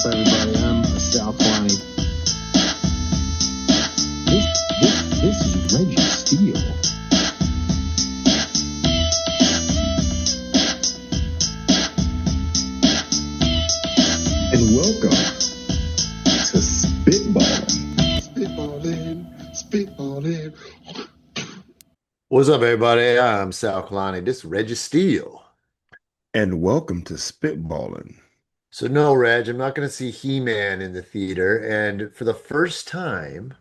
up, everybody? I'm Sal Klein. This is Reggie Steele. And welcome to Spitballin. Spitballin. What's up, everybody? I'm Sal Kalani. This is Reggie Steele. And welcome to Spitballin. So, no, Reg, I'm not going to see He-Man in the theater. And for the first time,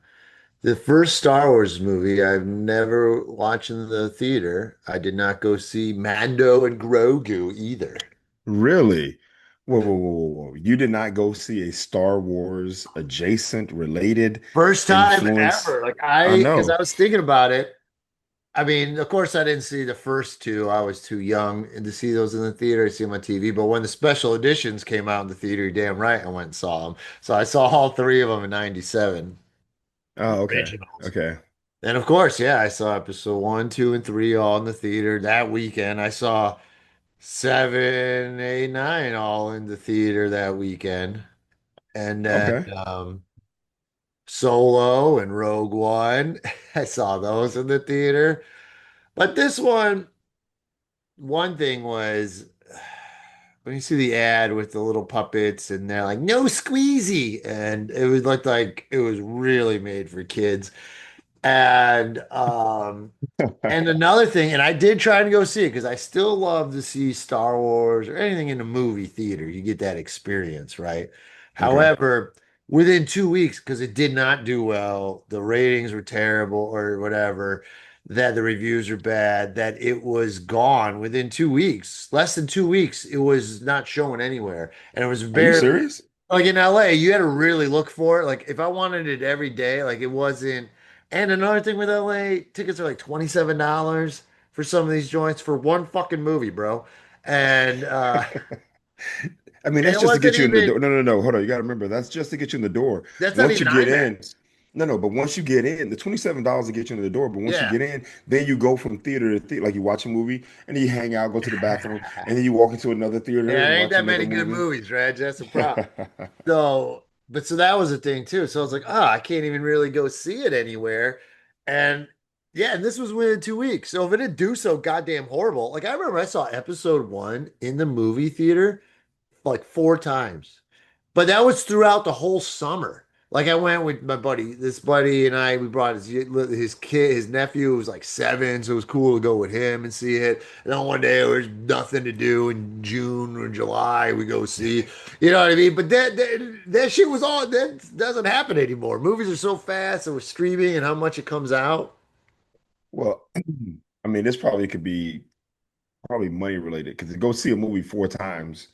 the first Star Wars movie I've never watched in the theater, I did not go see Mando and Grogu either. Really? Whoa. You did not go see a Star Wars adjacent, related, First time influence? ever. I Because know. I was thinking about it. I mean, of course, I didn't see the first two. I was too young to see those in the theater. I see them on TV. But when the special editions came out in the theater, you're damn right, I went and saw them. So I saw all three of them in '97, Oh, okay. originals. Okay. And of course, yeah, I saw episode one, two, and three all in the theater that weekend. I saw seven, eight, nine all in the theater that weekend. And then Okay. Solo and Rogue One, I saw those in the theater. But this one thing was when you see the ad with the little puppets and they're like, no squeezy. And it would look like it was really made for kids. And and another thing, and I did try to go see it because I still love to see Star Wars or anything in the movie theater. You get that experience, right? Okay. However, within 2 weeks, because it did not do well, the ratings were terrible or whatever, that the reviews are bad, that it was gone within 2 weeks. Less than 2 weeks, it was not showing anywhere. And it was Are you very serious? like in LA, you had to really look for it. Like if I wanted it every day, like it wasn't. And another thing with LA, tickets are like $27 for some of these joints for one fucking movie, bro. And I mean, and that's it just to wasn't get you in the even door. No. Hold on. You got to remember, that's just to get you in the door. that's not Once you even get in, IMAX. no, but once you get in, the $27 to get you into the door. But once you Yeah. get in, then you go from theater to theater, like you watch a movie and then you hang out, go to the bathroom, and then you walk into another theater Yeah, and there ain't watch that another many good movie. movies, Reg. That's a problem. So that was a thing too. So I was like, oh, I can't even really go see it anywhere. And yeah, and this was within 2 weeks. So if it didn't do so goddamn horrible, like I remember I saw episode one in the movie theater like four times. But that was throughout the whole summer. Like I went with my buddy, this buddy and I, we brought his kid, his nephew who was like seven, so it was cool to go with him and see it. And then one day there was nothing to do in June or July, we go see, you know what I mean? But that shit was all that doesn't happen anymore. Movies are so fast and we're streaming and how much it comes out. Well, I mean, this probably could be probably money related because to go see a movie four times,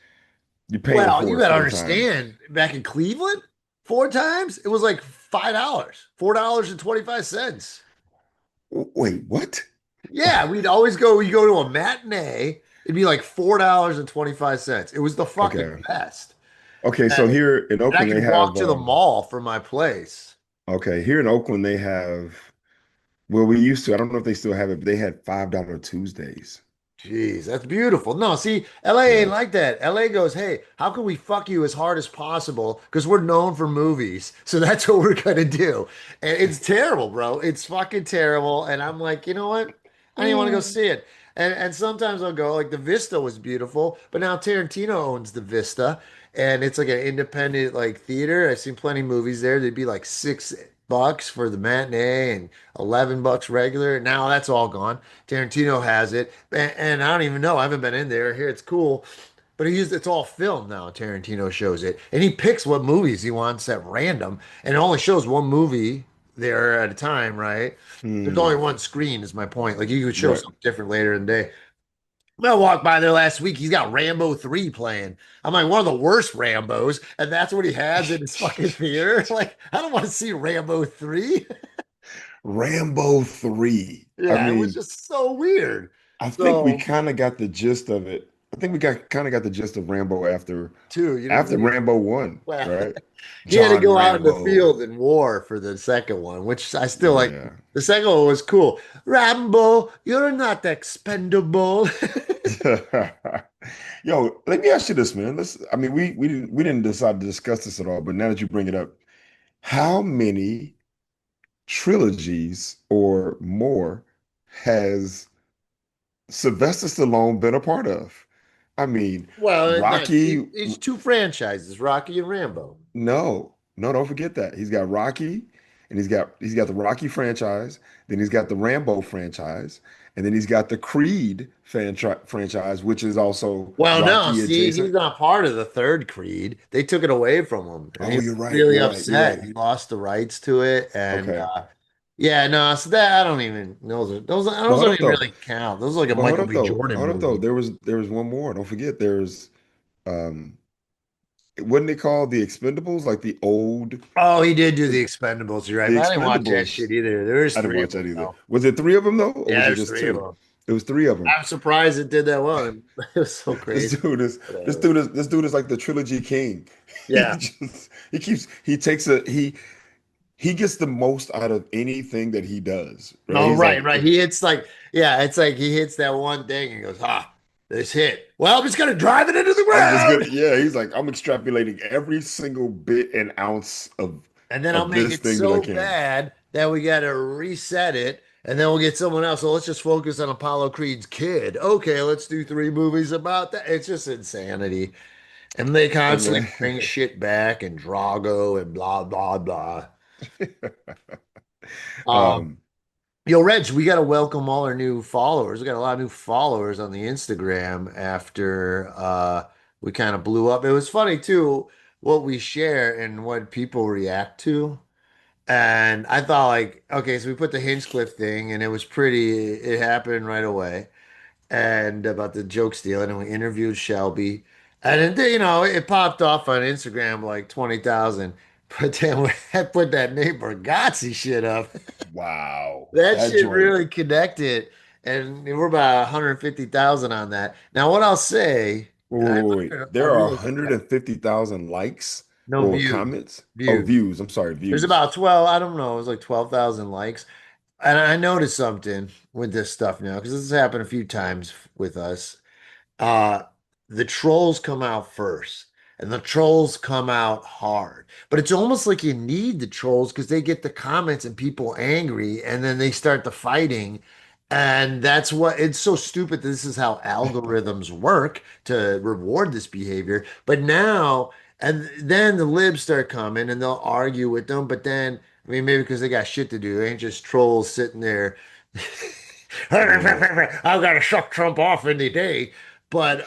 you're paying Well, you for it gotta four times. understand, back in Cleveland, four times, it was like $5, $4.25. Wait, what? Yeah, we'd always go, you go to a matinee, it'd be like $4.25. It was the fucking Okay. best. Okay, And, so here in and I Oakland they could walk have to the mall from my place. okay, here in Oakland they have well we used to, I don't know if they still have it, but they had $5 Tuesdays. Jeez, that's beautiful. No, see, LA ain't Yeah. like that. LA goes, hey, how can we fuck you as hard as possible? Because we're known for movies. So that's what we're gonna do. And it's terrible, bro. It's fucking terrible. And I'm like, you know what? I don't even want to go see it. And sometimes I'll go, like the Vista was beautiful, but now Tarantino owns the Vista, and it's like an independent like theater. I've seen plenty of movies there. They'd be like $6 for the matinee and $11 regular. Now that's all gone. Tarantino has it, and I don't even know. I haven't been in there. Here it's cool, but it's all filmed now. Tarantino shows it, and he picks what movies he wants at random, and it only shows one movie there at a time, right? There's only Hmm. one screen, is my point. Like you could show Right. something different later in the day. I walked by there last week. He's got Rambo 3 playing. I'm like, one of the worst Rambos, and that's what he has in his fucking theater. Like, I don't want to see Rambo 3. Rambo 3. I Yeah, it was mean, just so weird. I think we So, kind of got the gist of it. I think we got kind of got the gist of Rambo two, you didn't after see it. Rambo 1, Well, right? he had to John go out in the Rambo. field and war for the second one, which I still like. Yeah. The second one was cool. Rambo, you're not expendable. Yo, let me ask you this, man. I mean, we didn't decide to discuss this at all, but now that you bring it up, how many trilogies or more has Sylvester Stallone been a part of? I mean, Well, no, Rocky. it's two franchises, Rocky and Rambo. No, no, don't forget that. He's got Rocky, and he's got the Rocky franchise, then he's got the Rambo franchise, and then he's got the Creed franchise, which is also Well, no, Rocky see, he's adjacent. not part of the third Creed. They took it away from him, and he Oh, was you're right. really You're right. You're upset. right. He lost the rights to it, and Okay. yeah, no, so that I don't even But those hold don't up even though. really count. Those are like a But hold Michael up B. though. Jordan Hold up though. movie. There was one more. Don't forget there's um wasn't it called the Expendables? Like Oh, he did do the Expendables. You're right, the but I didn't watch that Expendables. shit either. There's I didn't three of watch them that either. though. Was it three of them though, or Yeah, was it there's just three of two? them. It was three of them. I'm surprised it did that well. It was so This crazy. dude is this Whatever. dude is this dude is like the trilogy king. He Yeah. just he gets the most out of anything that he does, right? Oh, He's right, like right. if He hits like, yeah, it's like he hits that one thing and goes, this hit. Well, I'm just gonna drive it into the I'm just gonna ground. yeah, he's like I'm extrapolating every single bit and ounce And then I'll of make this it thing that I so can. bad that we gotta reset it, and then we'll get someone else. So let's just focus on Apollo Creed's kid. Okay, let's do three movies about that. It's just insanity. And they Hey constantly man. bring shit back and Drago and blah blah blah. Um, Um, Yo, Reg, we got to welcome all our new followers. We got a lot of new followers on the Instagram after we kind of blew up. It was funny too what we share and what people react to. And I thought like, okay, so we put the Hinchcliffe thing and it was pretty, it happened right away. And about the joke stealing, and we interviewed Shelby. And it, it popped off on Instagram like 20,000. But then when I put that Nate Bargatze shit up, wow. that That shit joint. really connected, and we're about 150,000 on that. Now, what I'll say, Wait, and wait, I wait, looked wait. at a There are real quick, 150,000 likes no or views, comments. Oh, views. views. I'm sorry, There's views. about 12, I don't know, it was like 12,000 likes. And I noticed something with this stuff now, because this has happened a few times with us. uh the trolls come out first, and the trolls come out hard, but it's almost like you need the trolls because they get the comments and people angry, and then they start the fighting. And that's what it's so stupid. This is how algorithms work to reward this behavior. But now, and then the libs start coming and they'll argue with them, but then I mean, maybe because they got shit to do. They ain't just trolls sitting there. Yeah. I've got to suck Trump off any day. But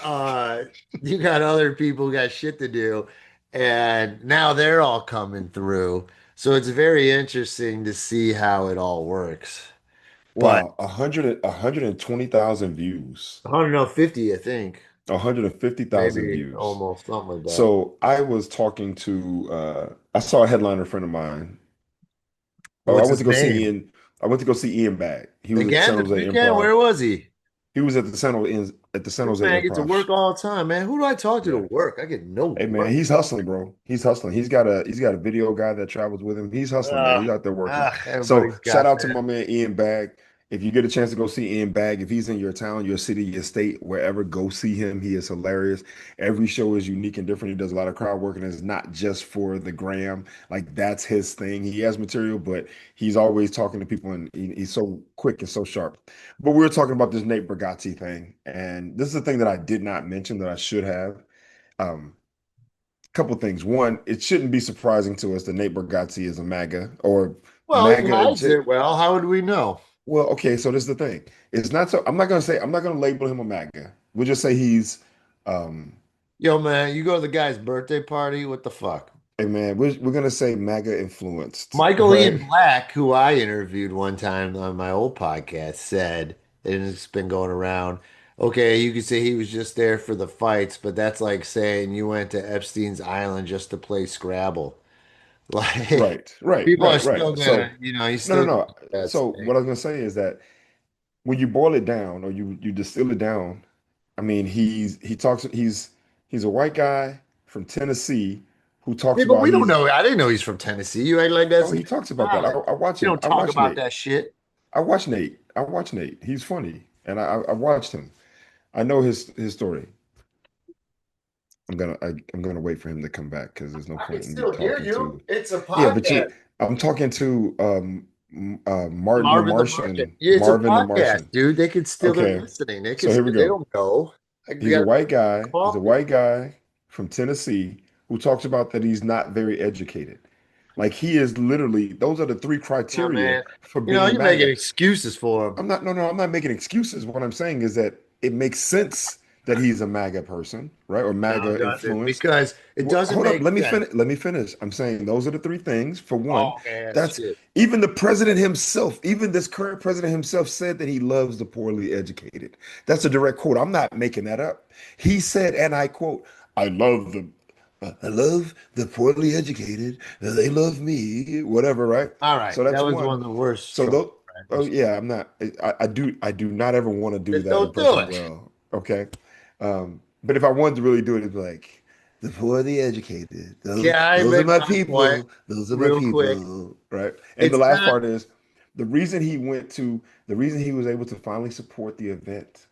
you got other people who got shit to do, and now they're all coming through. So it's very interesting to see how it all works. But Wow, 120,000 views, I don't know, 50, I think. 150,000 Maybe views. almost something like that. So I was talking to I saw a headliner friend of mine. Oh, What's his name? I went to go see Ian Bag. He was at the Again San this Jose weekend? Improv. Where was he? He was at the San This Jose man gets to Improv. work all the time, man. Who do I talk to Yeah. work? I get no Hey man, work. he's hustling, bro. He's hustling. He's got a video guy that travels with him. He's hustling, man. He's out there working. So Everybody's shout got out to that. my man Ian Bag. If you get a chance to go see Ian Bag, if he's in your town, your city, your state, wherever, go see him. He is hilarious. Every show is unique and different. He does a lot of crowd work, and it's not just for the gram. Like that's his thing. He has material, but he's always talking to people, and he's so quick and so sharp. But we were talking about this Nate Bargatze thing, and this is a thing that I did not mention that I should have. Um, Couple things. One, it shouldn't be surprising to us that Nate Bargatze is a MAGA or Well, he MAGA hides adjacent. it well. How would we know? Well, okay, so this is the thing. It's not so I'm not gonna label him a MAGA. We'll just say he's um Yo, man, you go to the guy's birthday party? What the fuck? hey man, we're gonna say MAGA influenced, Michael Ian right? Black, who I interviewed one time on my old podcast, said, and it's been going around, okay, you could say he was just there for the fights, but that's like saying you went to Epstein's Island just to play Scrabble. Like, Right, right, people are right, still right. gonna, So he's no, no, still gonna no. do that So thing. what I was gonna say is that when you boil it down or you distill it down, I mean he's a white guy from Tennessee who talks Yeah, but about we don't he's know. I didn't know he's from Tennessee. You act like oh that's he known talks about that. knowledge. I watch You him. don't I talk watch about Nate. that shit. I watch Nate. I watch Nate. He's funny, and I watched him. I know his story. I'm gonna wait for him to come back because there's no I can point in me still hear talking you. to. It's a Yeah, but podcast. I'm talking to Martin the Marvin the Market. Martian. Yeah, it's a Marvin the podcast, Martian. dude. They could still they're Okay, listening. They could so here we still they go. don't know. Like we He's a got white guy. He's a coffee. white guy from Tennessee who talks about that he's not very educated. Like he is literally, those are the three Oh criteria man. for You know, being you're making MAGA. excuses for him. No, I'm not making excuses. What I'm saying is that it makes sense that he's a MAGA person, right? Or No, it MAGA doesn't influenced. because it doesn't Hold up, make let me sense. finish. Let me finish. I'm saying those are the three things. For one, Oh man, that's shit. even the president himself, even this current president himself said that he loves the poorly educated. That's a direct quote. I'm not making that up. He said, and I quote, I love the poorly educated. They love me, whatever, right? All right. So That that's was one one. of the worst So Trump those, oh practices. yeah, I'm not. I do not ever want to do Then that don't do impression it. well. Okay, but if I wanted to really do it, it'd be like the poor, the educated. Can I Those are make my my point people. Those are my real quick? people, right? And the It's last not part is the reason he was able to finally support the event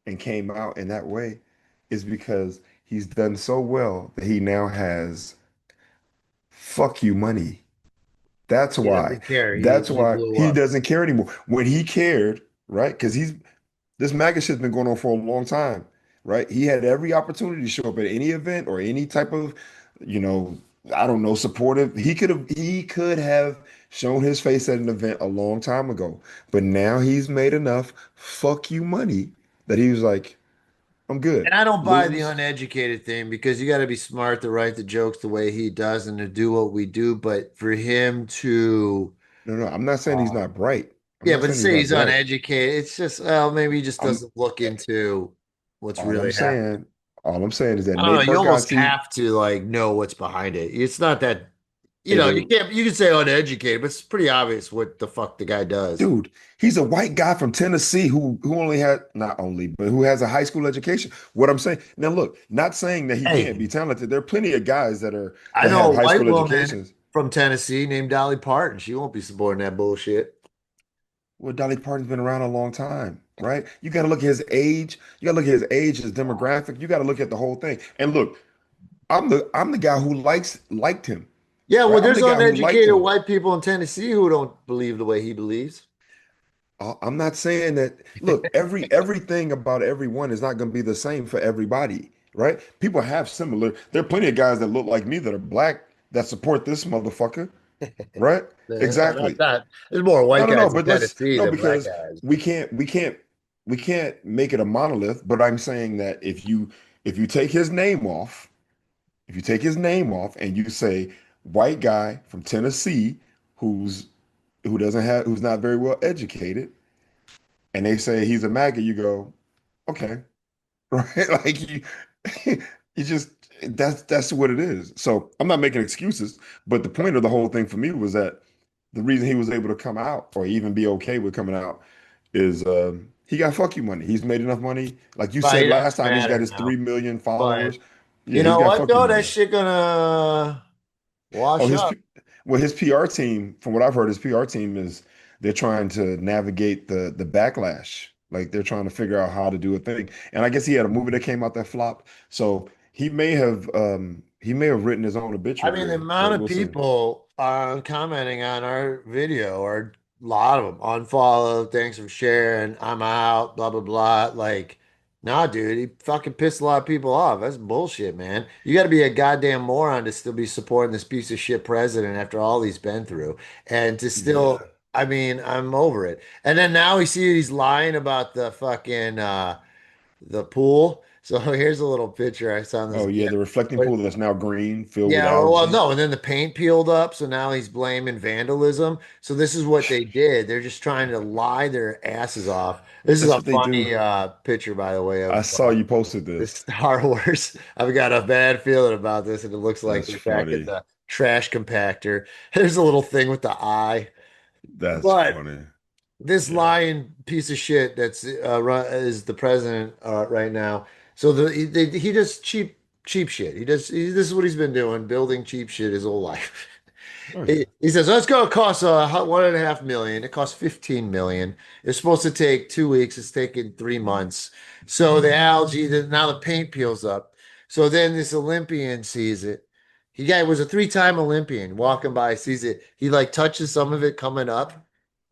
and came out in that way is because he's done so well that he now has fuck you money. That's he why. doesn't care. That's He why blew he up. doesn't care anymore. When he cared, right? Because this MAGA shit's been going on for a long time, right? He had every opportunity to show up at any event or any type of, you know, I don't know, supportive. He could have shown his face at an event a long time ago. But now he's made enough fuck you money that he was like, I'm good. And I don't buy the Lose. uneducated thing because you got to be smart to write the jokes the way he does and to do what we do. But for him to, No, I'm not saying he's uh, not bright. I'm yeah, not but to saying he's say not he's bright. uneducated, it's just, well, maybe he just I'm doesn't look into what's all I'm really happening. saying, all I'm saying is that I don't know. Nate You almost Bargatze, have to like know what's behind it. It's not that, hey you dude, can't, you can say uneducated, but it's pretty obvious what the fuck the guy does. dude, he's a white guy from Tennessee who only had not only, but who has a high school education. What I'm saying now, look, not saying that he can't Hey, be talented. There are plenty of guys I that know have a high white school woman educations. from Tennessee named Dolly Parton. She won't be supporting that bullshit. Well, Dolly Parton's been around a long time, right? You got to look at his age. You got to look at his age, his demographic. You got to look at the whole thing. And look, I'm the guy who liked him, Yeah, right? well, I'm there's the guy who liked uneducated him. white people in Tennessee who don't believe the way he believes. I'm not saying that, look, everything about everyone is not going to be the same for everybody, right? People have similar, there are plenty of guys that look like me that are black that support this motherfucker, right? Not Exactly. that. There's more white No, guys in but let's Tennessee no, than black because guys. we can't make it a monolith, but I'm saying that if you take his name off, if you take his name off and you say white guy from Tennessee who's who's not very well educated and they say he's a MAGA, you go, okay, right? Like you just that's what it is. So I'm not making excuses, but the point of the whole thing for me was that the reason he was able to come out or even be okay with coming out is he got fuck you money. He's made enough money. Like you But said it last doesn't time, he's got matter his now. 3 million But followers. Yeah, you he's know got what, fuck you though? That money. shit gonna Oh, wash up. his PR team, from what I've heard, his PR team is they're trying to navigate the backlash. Like they're trying to figure out how to do a thing. And I guess he had a movie that came out that flopped. So he may have written his own I mean, the obituary, amount but of we'll see. people commenting on our video are a lot of them. Unfollow, thanks for sharing. I'm out, blah, blah, blah. Like, nah, dude, he fucking pissed a lot of people off. That's bullshit, man. You got to be a goddamn moron to still be supporting this piece of shit president after all he's been through. And to Yeah. still, I mean, I'm over it. And then now we see he's lying about the fucking the pool. So here's a little picture I saw in this Oh yeah, GIF. the reflecting pool that's now green, filled with Yeah, well, algae. no, and then the paint peeled up, so now he's blaming vandalism. So this is what they did. They're just trying to lie their asses off. This is That's a what they do. funny picture, by the way, I of saw you posted the this. Star Wars. I've got a bad feeling about this, and it looks like That's they're back at funny. the trash compactor. There's a little thing with the eye, That's but funny. this Yeah. lying piece of shit that's is the president right now. So he does cheap shit. This is what he's been doing, building cheap shit his whole life. Oh yeah. He says, "Oh, it's going to cost 1.5 million. It costs 15 million. It's supposed to take 2 weeks. It's taking 3 months. So the algae, now the paint peels up. So then this Olympian sees it. He guy was a three-time Olympian walking by, sees it. He like touches some of it coming up.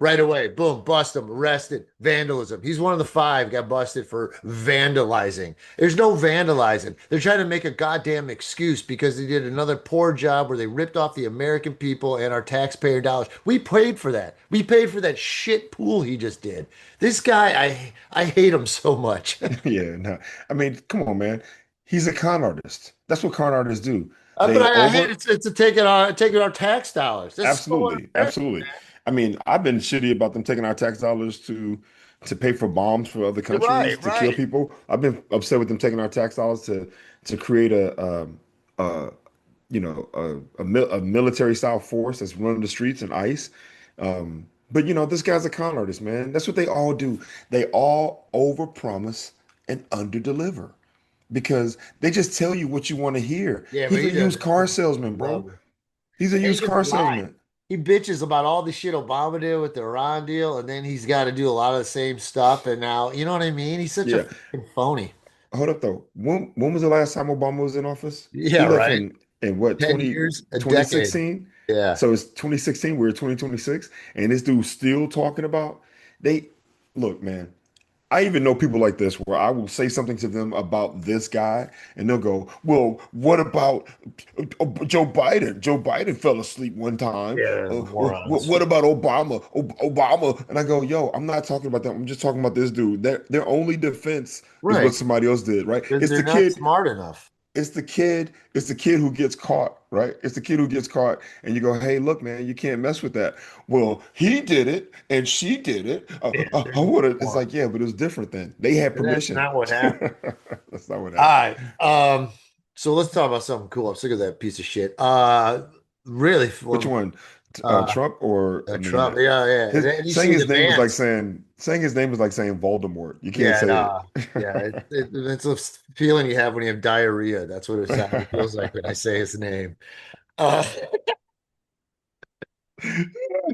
Right away, boom, bust him, arrested, vandalism. He's one of the five got busted for vandalizing. There's no vandalizing. They're trying to make a goddamn excuse because they did another poor job where they ripped off the American people and our taxpayer dollars. We paid for that. We paid for that shit pool he just did. This guy, I hate him so much. Yeah, no. I mean, come on, man. He's a con artist. That's what con artists do. But They I hate over it's a taking our tax dollars. That's so Absolutely, unfair. absolutely. I mean, I've been shitty about them taking our tax dollars to pay for bombs for other countries Right, to kill right. people. I've been upset with them taking our tax dollars to create a a military style force that's running the streets and ICE. But this guy's a con artist, man. That's what they all do. They all overpromise and underdeliver because they just tell you what you want to hear. Yeah, but He's a he used doesn't. car salesman, bro. Love it. He's a And he used just car lies. salesman. He bitches about all the shit Obama did with the Iran deal, and then he's got to do a lot of the same stuff. And now, you know what I mean? He's such a Yeah. fucking phony. Hold up though. When was the last time Obama was in office? Yeah, He left right. in what 10 20 years, a twenty decade. sixteen. Yeah. So it's 2016, we're 2026, and this dude's still talking about they look, man. I even know people like this where I will say something to them about this guy, and they'll go, "Well, what about Joe Biden? Joe Biden fell asleep one time. Yeah, morons. What about Obama? Obama?" And I go, "Yo, I'm not talking about that. I'm just talking about this dude. Their only defense is what Right. somebody else did, right? It's They're the not kid. smart enough. It's the kid who gets caught, right? It's the kid who gets caught, and you go, "Hey, look, man, you can't mess with that." Well, he did it, and she did it. Yeah, they're I would have. It's smart. like, yeah, but it was different then. They had And that's permission. not what happened. That's not what All happened. right. So let's talk about something cool. I'm sick of that piece of shit. Really, Which well, one? uh, Trump or I Trump. mean, Yeah, yeah. And his then you saying see the his name was like dance. saying his name is like saying Voldemort. You can't Yeah, say no. Yeah, it's a feeling you have when you have diarrhea. That's what it feels like when I say his name. Uh,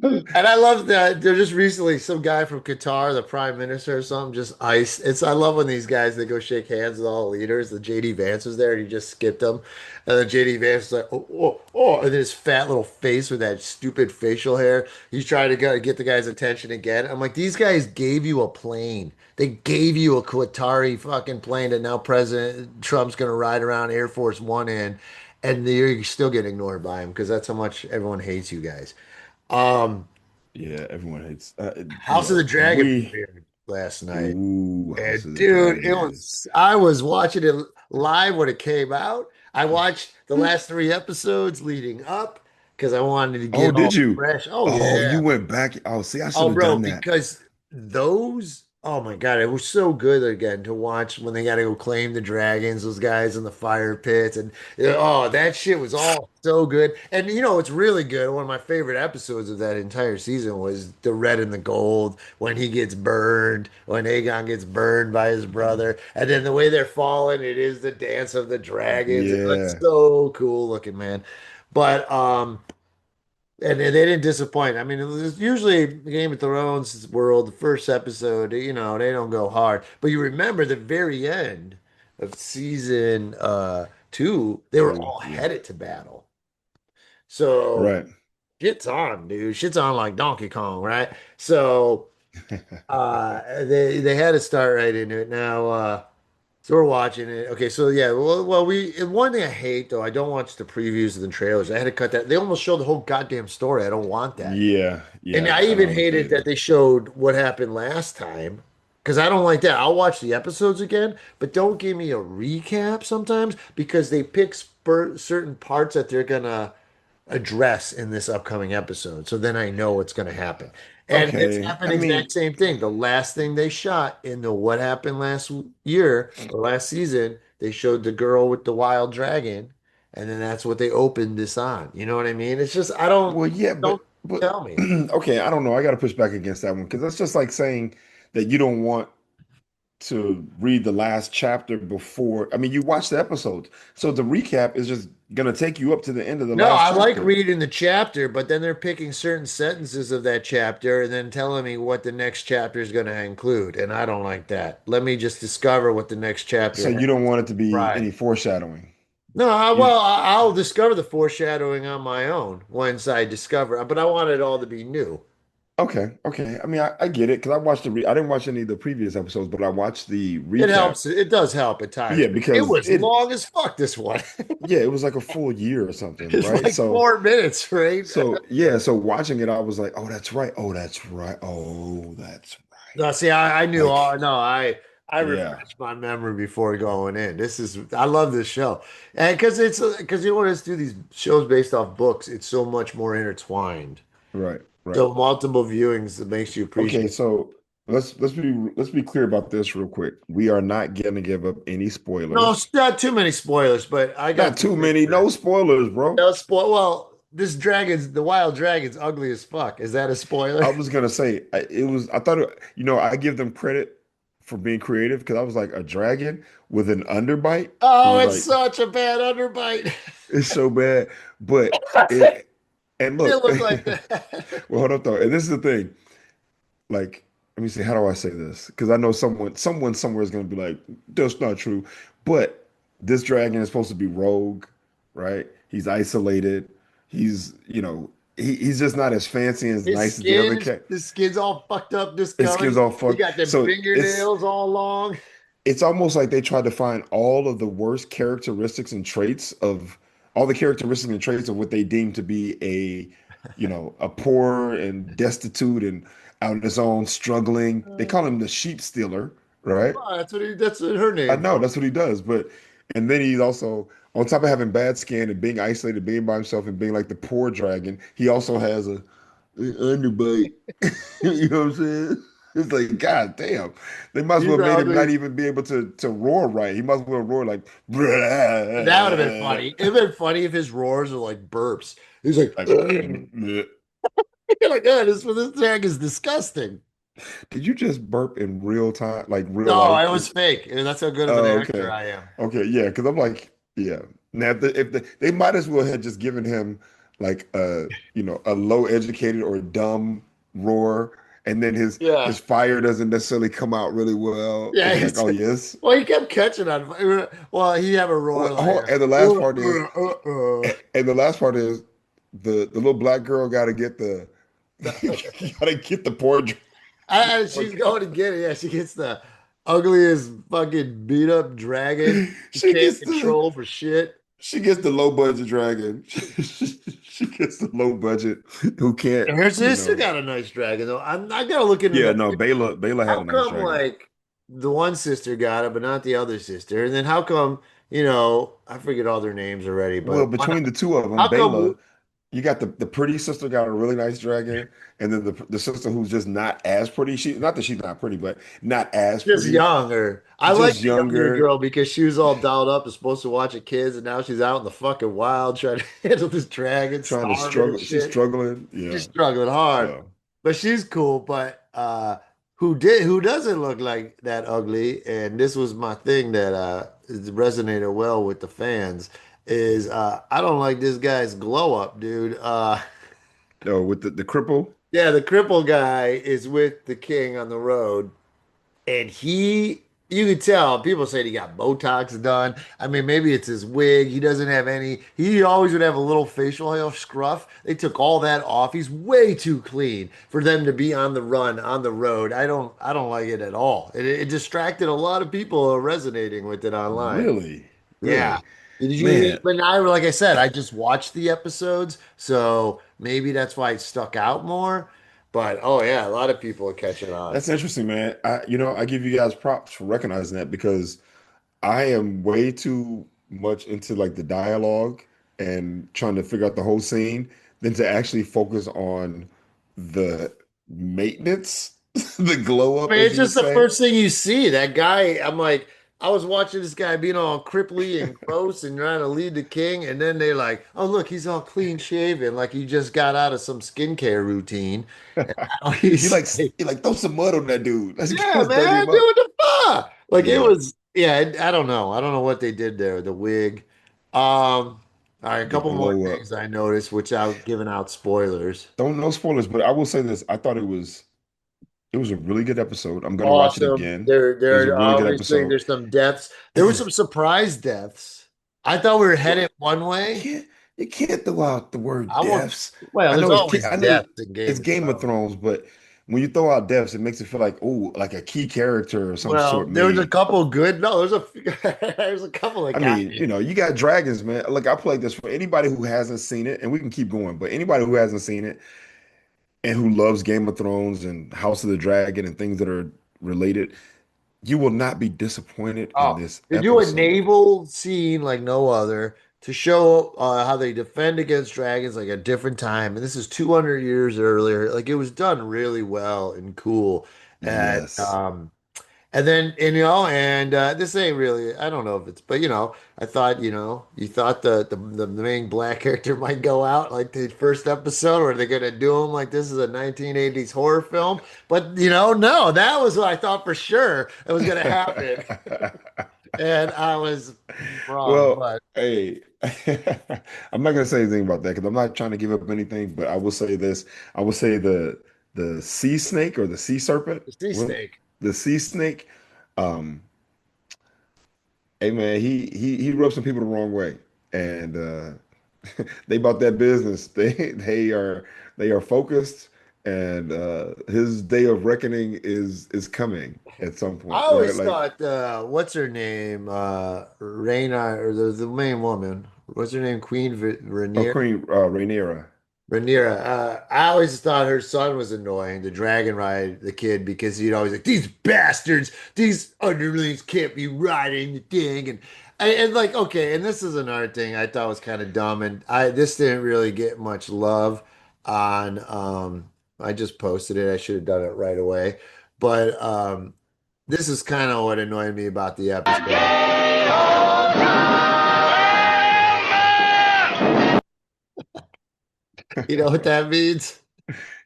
it. and I love that they're just recently some guy from Qatar, the prime minister or something, just ice. I love when these guys they go shake hands with all the leaders. The JD Vance was there and he just skipped them. And then JD Vance is like, oh, oh, oh, and then his fat little face with that stupid facial hair. He's trying to get the guy's attention again. I'm like, these guys gave you a plane. They gave you a Qatari fucking plane that now President Trump's gonna ride around Air Force One in, and you're still getting ignored by him because that's how much everyone hates you guys. Um, Yeah, everyone hates. House of the Look, Dragon premiered last night. House And of the dude, Dragon. I was watching it live when it came out. I watched the last three episodes leading up because I wanted to Oh, get did all you? fresh. Oh Oh, yeah. you went back. Oh, see, I should Oh, have bro, done that. because oh my God, it was so good again to watch when they got to go claim the dragons, those guys in the fire pits. And oh, that shit was all so good. And it's really good. One of my favorite episodes of that entire season was the red and the gold when he gets burned, when Aegon gets burned by his brother. And then the way they're falling, it is the dance of the dragons. It's Yeah, so cool looking, man. But, and they didn't disappoint. I mean, it was usually Game of Thrones world, the first episode, they don't go hard. But you remember the very end of season two, they were two. all Yeah, headed to battle. So right. shit's on, dude. Shit's on like Donkey Kong, right? So they had to start right into it. Now so we're watching it. Okay, so yeah, well, and one thing I hate though, I don't watch the previews and the trailers. I had to cut that. They almost showed the whole goddamn story. I don't want that. Yeah, And yeah. I I even don't like that hated that either. they showed what happened last time because I don't like that. I'll watch the episodes again, but don't give me a recap sometimes because they pick certain parts that they're gonna address in this upcoming episode. So then I know what's gonna happen. And it's Okay. happened I exact mean, same thing. The last thing they shot in the what happened last year or last season, they showed the girl with the wild dragon, and then that's what they opened this on. You know what I mean? It's just I well, yeah, don't but tell me. okay. I don't know. I got to push back against that one because that's just like saying that you don't want. to read the last chapter before. I mean, you watch the episodes, so the recap is just gonna take you up to the end of the No, last I like chapter. reading the chapter, but then they're picking certain sentences of that chapter and then telling me what the next chapter is going to include. And I don't like that. Let me just discover what the next chapter So has. you don't want it to be Right. any foreshadowing. No, You I'll discover the foreshadowing on my own once I discover, but I want it all to be new. okay? Okay. I mean, I get it because I watched I didn't watch any of the previous episodes, but I watched the It recap. helps. It does help at times, Yeah, but it because was long as fuck, this one. yeah, it was like a full year or something, It's right? like So 4 minutes, right? yeah, so watching it, I was like, oh, that's right. Oh, that's right. Oh, that's No, right. see, I knew all. Like, No, I yeah, refreshed my memory before going in. I love this show, and because you want us to do these shows based off books, it's so much more intertwined. right, right. So multiple viewings that makes you Okay, appreciate. so let's be clear about this real quick. We are not gonna give up any No, spoilers. it's not too many spoilers, but I got Not some too things many, for that. no spoilers, bro. No spoil. Well, the wild dragon's ugly as fuck. Is that a spoiler? I was gonna say I thought I give them credit for being creative because I was like a dragon with an underbite. I Oh, was it's like, such a bad underbite. it's so bad. But it and It look, looked like that. well, hold up though. And this is the thing. Like, let me see, how do I say this? Because I know someone somewhere is gonna be like, that's not true. But this dragon is supposed to be rogue, right? He's isolated. He's just not as fancy and as nice as the other cat. His skin's all fucked up, His skin's discolored. all He fucked. got them So fingernails all long. it's almost like they tried to find all of the worst characteristics and traits of all the characteristics and traits of what they deem to be a poor and destitute and out on his own struggling. They call him the sheep stealer, right? Oh, that's her I name. know that's what he does, but and then he's also on top of having bad skin and being isolated, being by himself and being like the poor dragon, he also has an underbite. You know what I'm saying? It's like, God damn. They must as He's well the made him not ugliest. even be able to roar right. He must as well roar like, That would have been "Bruh." funny. It'd been funny if his roars are like burps. He's like, Like, you're like, oh, this drag is disgusting. did you just burp in real time, like real No, life? it was fake. That's how good of an Oh, actor okay. I am. Okay, yeah, because I'm like, yeah. Now, they might as well have just given him like a low educated or dumb roar, and then his Yeah. fire doesn't necessarily come out really well. Yeah, It's like, oh yes. well, he kept catching on. Well, he have a roar like, And the last part is, and the last part is the little black girl got to get the got to get the poor. She's going to get it. Yeah, she gets the ugliest fucking beat up dragon. He She can't gets the control for shit. She gets the low budget dragon. She gets the low budget who can't, And her you sister know. got a nice dragon though. I gotta look into Yeah, that. no, Bayla had How a nice come dragon. like the one sister got it, but not the other sister? And then how come, I forget all their names already, Well, but between the two of them, how Bayla, come you got the pretty sister got a really nice dragon, and then the sister who's just not as pretty. She not that she's not pretty, but not as just pretty, younger? I like just the younger younger, girl because she was all dolled up and supposed to watch her kids, and now she's out in the fucking wild trying to handle this dragon, trying to starving and struggle. She's shit. struggling. She's Yeah. struggling hard, So but she's cool. But who doesn't look like that ugly? And this was my thing that resonated well with the fans is I don't like this guy's glow up, dude. no, with the cripple. Yeah, the cripple guy is with the king on the road, and you could tell people said he got Botox done. I mean, maybe it's his wig. He doesn't have any. He always would have a little facial hair scruff. They took all that off. He's way too clean for them to be on the run on the road. I don't like it at all. It distracted a lot of people resonating with it online. Really, Yeah. really, Did you? man. But now, like I said, I just watched the episodes, so maybe that's why it stuck out more. But oh yeah, a lot of people are catching on. That's interesting, man. I give you guys props for recognizing that because I am way too much into like the dialogue and trying to figure out the whole scene than to actually focus on the maintenance, the glow I up, mean, as it's you would just the say. first thing you see. That guy, I'm like, I was watching this guy being all cripply and gross and trying to lead the king, and then they're like, "Oh, look, he's all clean shaven, like he just got out of some skincare routine." And now You he's like like, you like throw some mud on that dude. Let's "Yeah, let's dirty man, him do up. what the fuck." Like it Yeah, was, yeah, I don't know. I don't know what they did there. The wig. All right, a the couple more glow up. things I noticed without giving out spoilers. Don't know spoilers, but I will say this. I thought it was a really good episode. I'm gonna watch it Awesome. again. There It was a are really good obviously episode. there's some deaths. There were some surprise deaths. I thought we were Well, headed one way. can't you can't throw out the word I won't. deaths. Well, I there's know always I know deaths in it's Game of Game of Thrones. Thrones, but when you throw out deaths, it makes it feel like, oh, like a key character or some Well, sort there was a may. couple good. No, there's there's a couple that I got mean, me. you got dragons, man. Like I played this for anybody who hasn't seen it, and we can keep going, but anybody who hasn't seen it and who loves Game of Thrones and House of the Dragon and things that are related, you will not be disappointed in Oh, this they do a episode. naval scene like no other to show how they defend against dragons like a different time. And this is 200 years earlier. Like it was done really well and cool. And Yes. and then and this ain't really I don't know if it's but I thought you thought the main black character might go out like the first episode or they're gonna do him like this is a 1980s horror film. But no, that was what I thought for sure it was gonna happen. And I was wrong, Well, but hey, I'm not gonna say anything about that because I'm not trying to give up anything, but I will say this. I will say the sea snake or the sea serpent, the sea well, snake. the sea snake, um, hey man, he rubbed some people the wrong way. And they bought that business. They are focused and his day of reckoning is coming at some I point, right? always Like thought what's her name? Raina or the main woman. What's her name? Queen oh, Rhaenyra. Queen Rhaenyra. Rhaenyra. I always thought her son was annoying, the dragon ride the kid, because he'd always like these bastards, these underlings can't be riding the thing, and like okay, and this is another thing I thought was kind of dumb, and I this didn't really get much love on. I just posted it. I should have done it right away, but this is kind of what annoyed me about the episode. You know what that means?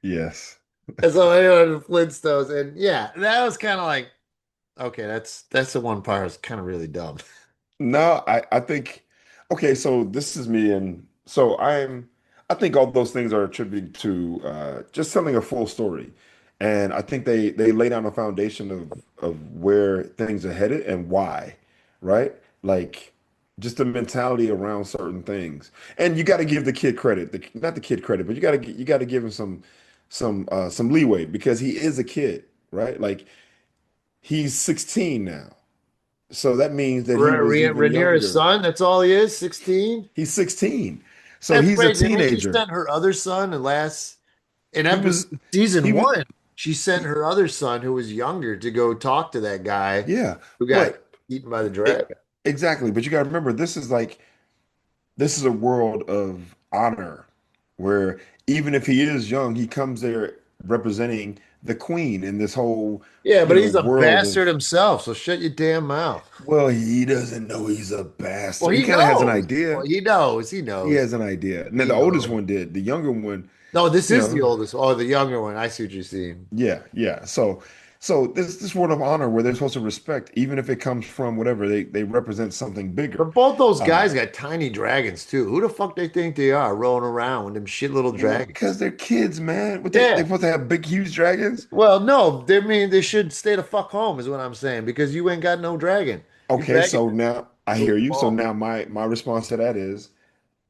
Yes. And so anyway, the Flintstones, and yeah, that was kind of like, okay, that's the one part that's kind of really dumb. No, I think okay, so this is me and so I think all those things are attributed to just telling a full story. And I think they lay down a foundation of where things are headed and why, right? Like just the mentality around certain things. And you got to give the kid credit, not the kid credit, but you got to give him some leeway because he is a kid, right? Like he's 16 now. So that means that he was even Rhaenyra's younger. son, that's all he is, 16. He's 16. So That's he's a crazy. And then she teenager. sent her other son, and in He episode was he season was one, she sent he, her other son who was younger to go talk to that guy yeah, who got but eaten by the it, dragon. exactly. But you got to remember this is a world of honor where even if he is young, he comes there representing the queen in this whole, Yeah, but he's a world bastard of himself, so shut your damn mouth. well, he doesn't know he's a Well, bastard. He he kind of has an knows. Well, idea. he knows. He He knows. has an idea. Now He the oldest knows. one did. The younger one, No, this you is the know, oldest. Oh, the younger one. I see what you're seeing. yeah, yeah. So this word of honor where they're supposed to respect, even if it comes from whatever, they represent something bigger. But both those Uh, guys got tiny dragons too. Who the fuck they think they are rolling around with them shit little well, dragons? because they're kids, man. What they Yeah. supposed to have big, huge dragons? Well, no, they mean they should stay the fuck home, is what I'm saying, because you ain't got no dragon. Your Okay, dragon so is now I so hear you. So small. now my response to that is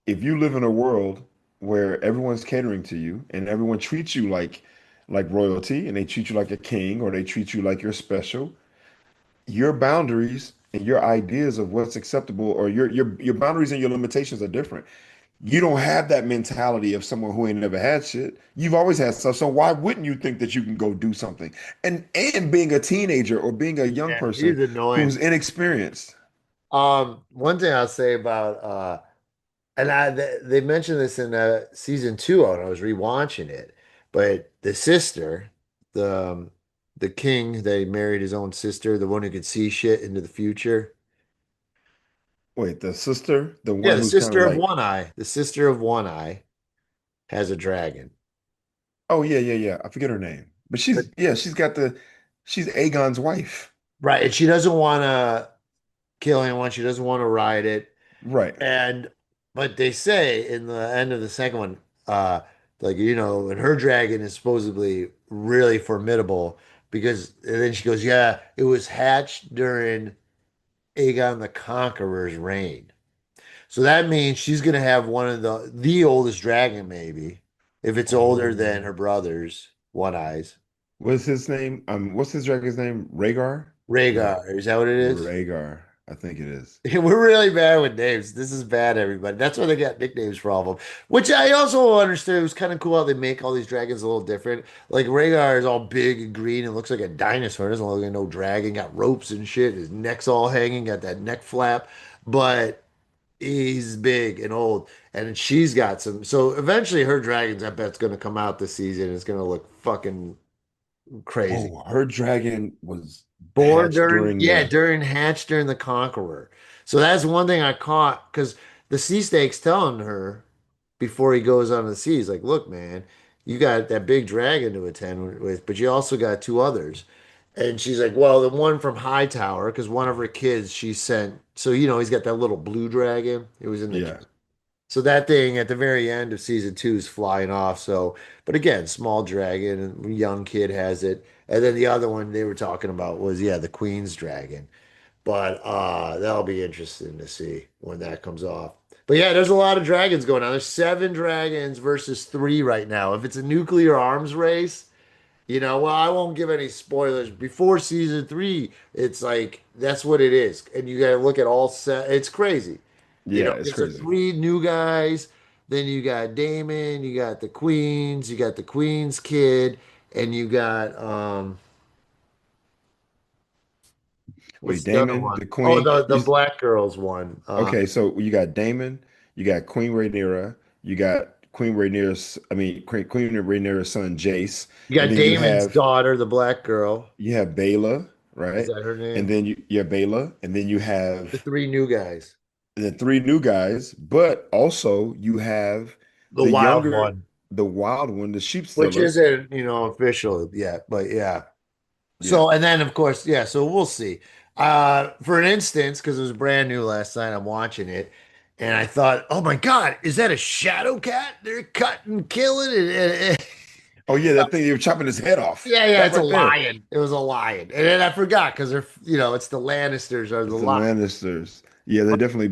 if you live in a world where everyone's catering to you and everyone treats you like royalty and they treat you like a king or they treat you like you're special, your boundaries and your ideas of what's acceptable or your boundaries and your limitations are different. You don't have that mentality of someone who ain't never had shit. You've always had stuff. So why wouldn't you think that you can go do something? And being a teenager or being a young Yeah, person he's annoying. who's inexperienced. One thing I'll say about and they mentioned this in season two when I was rewatching it, but the sister, the king, they married his own sister, the one who could see shit into the future. Wait, the sister, the Yeah, one the who's kind of sister of like, One Eye. The sister of One Eye has a dragon. oh yeah, yeah, yeah. I forget her name. But But she's got she's Aegon's wife. Right. And she doesn't want to kill anyone. She doesn't want to ride it. Right. And but they say in the end of the second one, uh, like and her dragon is supposedly really formidable because and then she goes, yeah, it was hatched during Aegon the Conqueror's reign. So that means she's gonna have one of the oldest dragon, maybe, if it's older than her Oh, brothers, One Eyes. what's his name? What's his dragon's name? Rhaegar? No, Rhaegar, is that what it is? Rhaegar. I think it is. We're really bad with names. This is bad, everybody. That's why they got nicknames for all of them. Which I also understood. It was kind of cool how they make all these dragons a little different. Like Rhaegar is all big and green and looks like a dinosaur. It doesn't look like no dragon. Got ropes and shit. His neck's all hanging. Got that neck flap. But he's big and old. And she's got some. So eventually her dragons, I bet, is going to come out this season. It's going to look fucking crazy. Oh, her dragon was Born hatched during, during yeah, the. during Hatch during the Conqueror. So that's one thing I caught because the sea snake's telling her before he goes on the sea, he's like, look, man, you got that big dragon to attend with, but you also got two others. And she's like, well, the one from Hightower, because one of her kids she sent. So, he's got that little blue dragon. It was in the Yeah. so that thing at the very end of season two is flying off. So, but again, small dragon and young kid has it. And then the other one they were talking about was, yeah, the Queen's dragon. But that'll be interesting to see when that comes off. But yeah, there's a lot of dragons going on. There's seven dragons versus three right now. If it's a nuclear arms race, well, I won't give any spoilers. Before season three, it's like that's what it is. And you got to look at all set. It's crazy. Yeah, it's There's the crazy. three new guys. Then you got Damon, you got the Queens, you got the Queen's kid, and you got what's Wait, the other Damon, one? the Oh, queen. the Black Girls one. Okay, so you got Damon, you got Queen Rhaenyra, you got Queen Rhaenyra's, I mean Queen Rhaenyra's son Jace, You and got then you Damon's have daughter, the Black Girl. Baela, Is right? that her And name? then you have Baela, and then you The have three new guys. the three new guys, but also you have The the wild younger, one, the wild one, the sheep which stealer. isn't, official yet, but yeah. Yeah. So, and then of course, yeah, so we'll see. For an instance, because it was brand new last night, I'm watching it, and I thought, oh my God, is that a shadow cat? They're cutting, killing, Oh yeah, that thing, you were chopping his head off. yeah, yeah, That it's a right there. lion. It was a lion. And then I forgot because it's the Lannisters or the It's the lion. Lannisters. Yeah,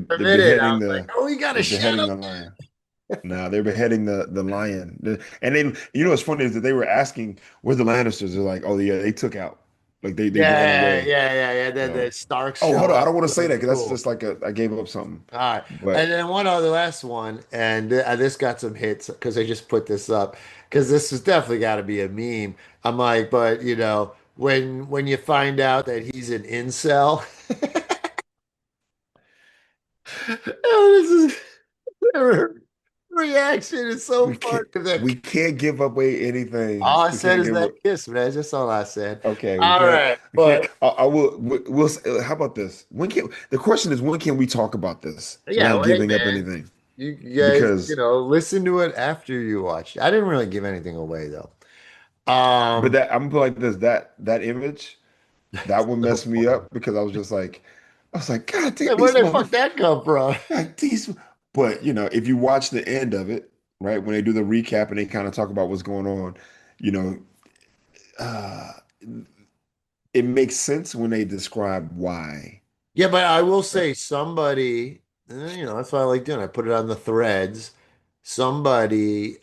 For a they're minute, I beheading was like, the oh, we got a they're shadow. beheading the lion. Nah, they're beheading the lion. And then what's funny is that they were asking where the Lannisters are like, oh yeah, they took out. Like they ran Yeah, away. yeah, yeah, yeah. Then So the Starks oh hold show on, I up. don't want to So say that it's because that's cool. just like I gave up something. All right. But And then one other last one, and this got some hits because I just put this up because this has definitely got to be a meme. I'm like, but when you find out that he's an incel, oh, this is her reaction is so funny. we can't give away All anything. I We said can't is give that kiss, man. That's all I said. okay, All right, we can't but I will how about this? When can the question is when can we talk about this yeah, without well, hey giving up man, anything? you guys, Because listen to it after you watch it. I didn't really give anything away though. but Um, that I'm like this that image that one so messed me funny. up because I was like, God damn, Hey, where these the fuck motherfuckers, that come from? like these. But if you watch the end of it, right, when they do the recap and they kind of talk about what's going on, you know, uh, it makes sense when they describe why. Yeah, but I will Right. say somebody, that's what I like doing. I put it on the threads. Somebody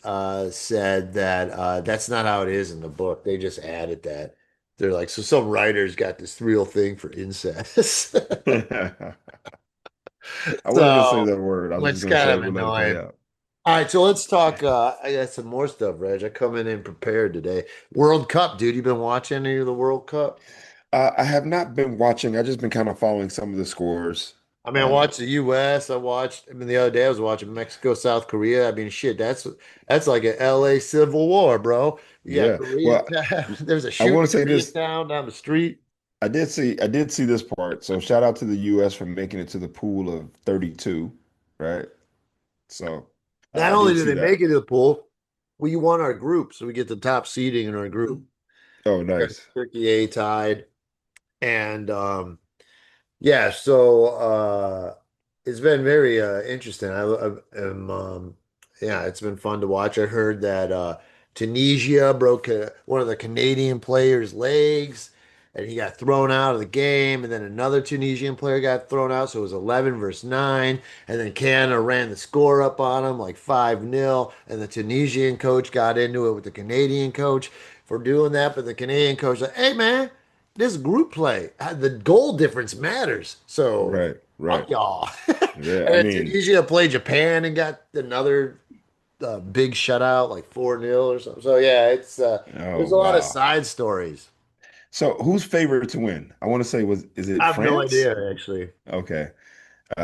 said that that's not how it is in the book. They just added that. They're like, so some writers got this real thing for incest. I wasn't gonna say So, that word. I was just it's gonna kind say of we'll let it play annoying. out. All right, so let's talk. I got some more stuff, Reg. I coming in prepared today. World Cup, dude. You been watching any of the World Cup? I have not been watching. I've just been kind of following some of the scores. I mean, I Um, watched the U.S. I mean, the other day I was watching Mexico, South Korea. I mean, shit, that's like an L.A. Civil War, bro. You got yeah. Well, Koreatown. There's a I shooting want to in say this. Koreatown down the street. I did see this part. So shout out to the US for making it to the pool of 32, right? So Not I only did did see they make that. it to the pool, we won our group, so we get the top seeding in our group. Oh, We got nice. Turkey A tied. And yeah, so it's been very interesting. I am yeah, it's been fun to watch. I heard that Tunisia broke one of the Canadian players' legs and he got thrown out of the game, and then another Tunisian player got thrown out, so it was 11 versus 9, and then Canada ran the score up on him like 5-0, and the Tunisian coach got into it with the Canadian coach for doing that, but the Canadian coach like, "Hey man, this group play, the goal difference matters. So Right, right. fuck y'all." Yeah, And I then mean, Tunisia played Japan and got another big shutout, like 4-0 or something. So yeah, it's oh there's a lot of wow. side stories. So who's favorite to win? I want to say was is it I have no France? idea actually. Okay.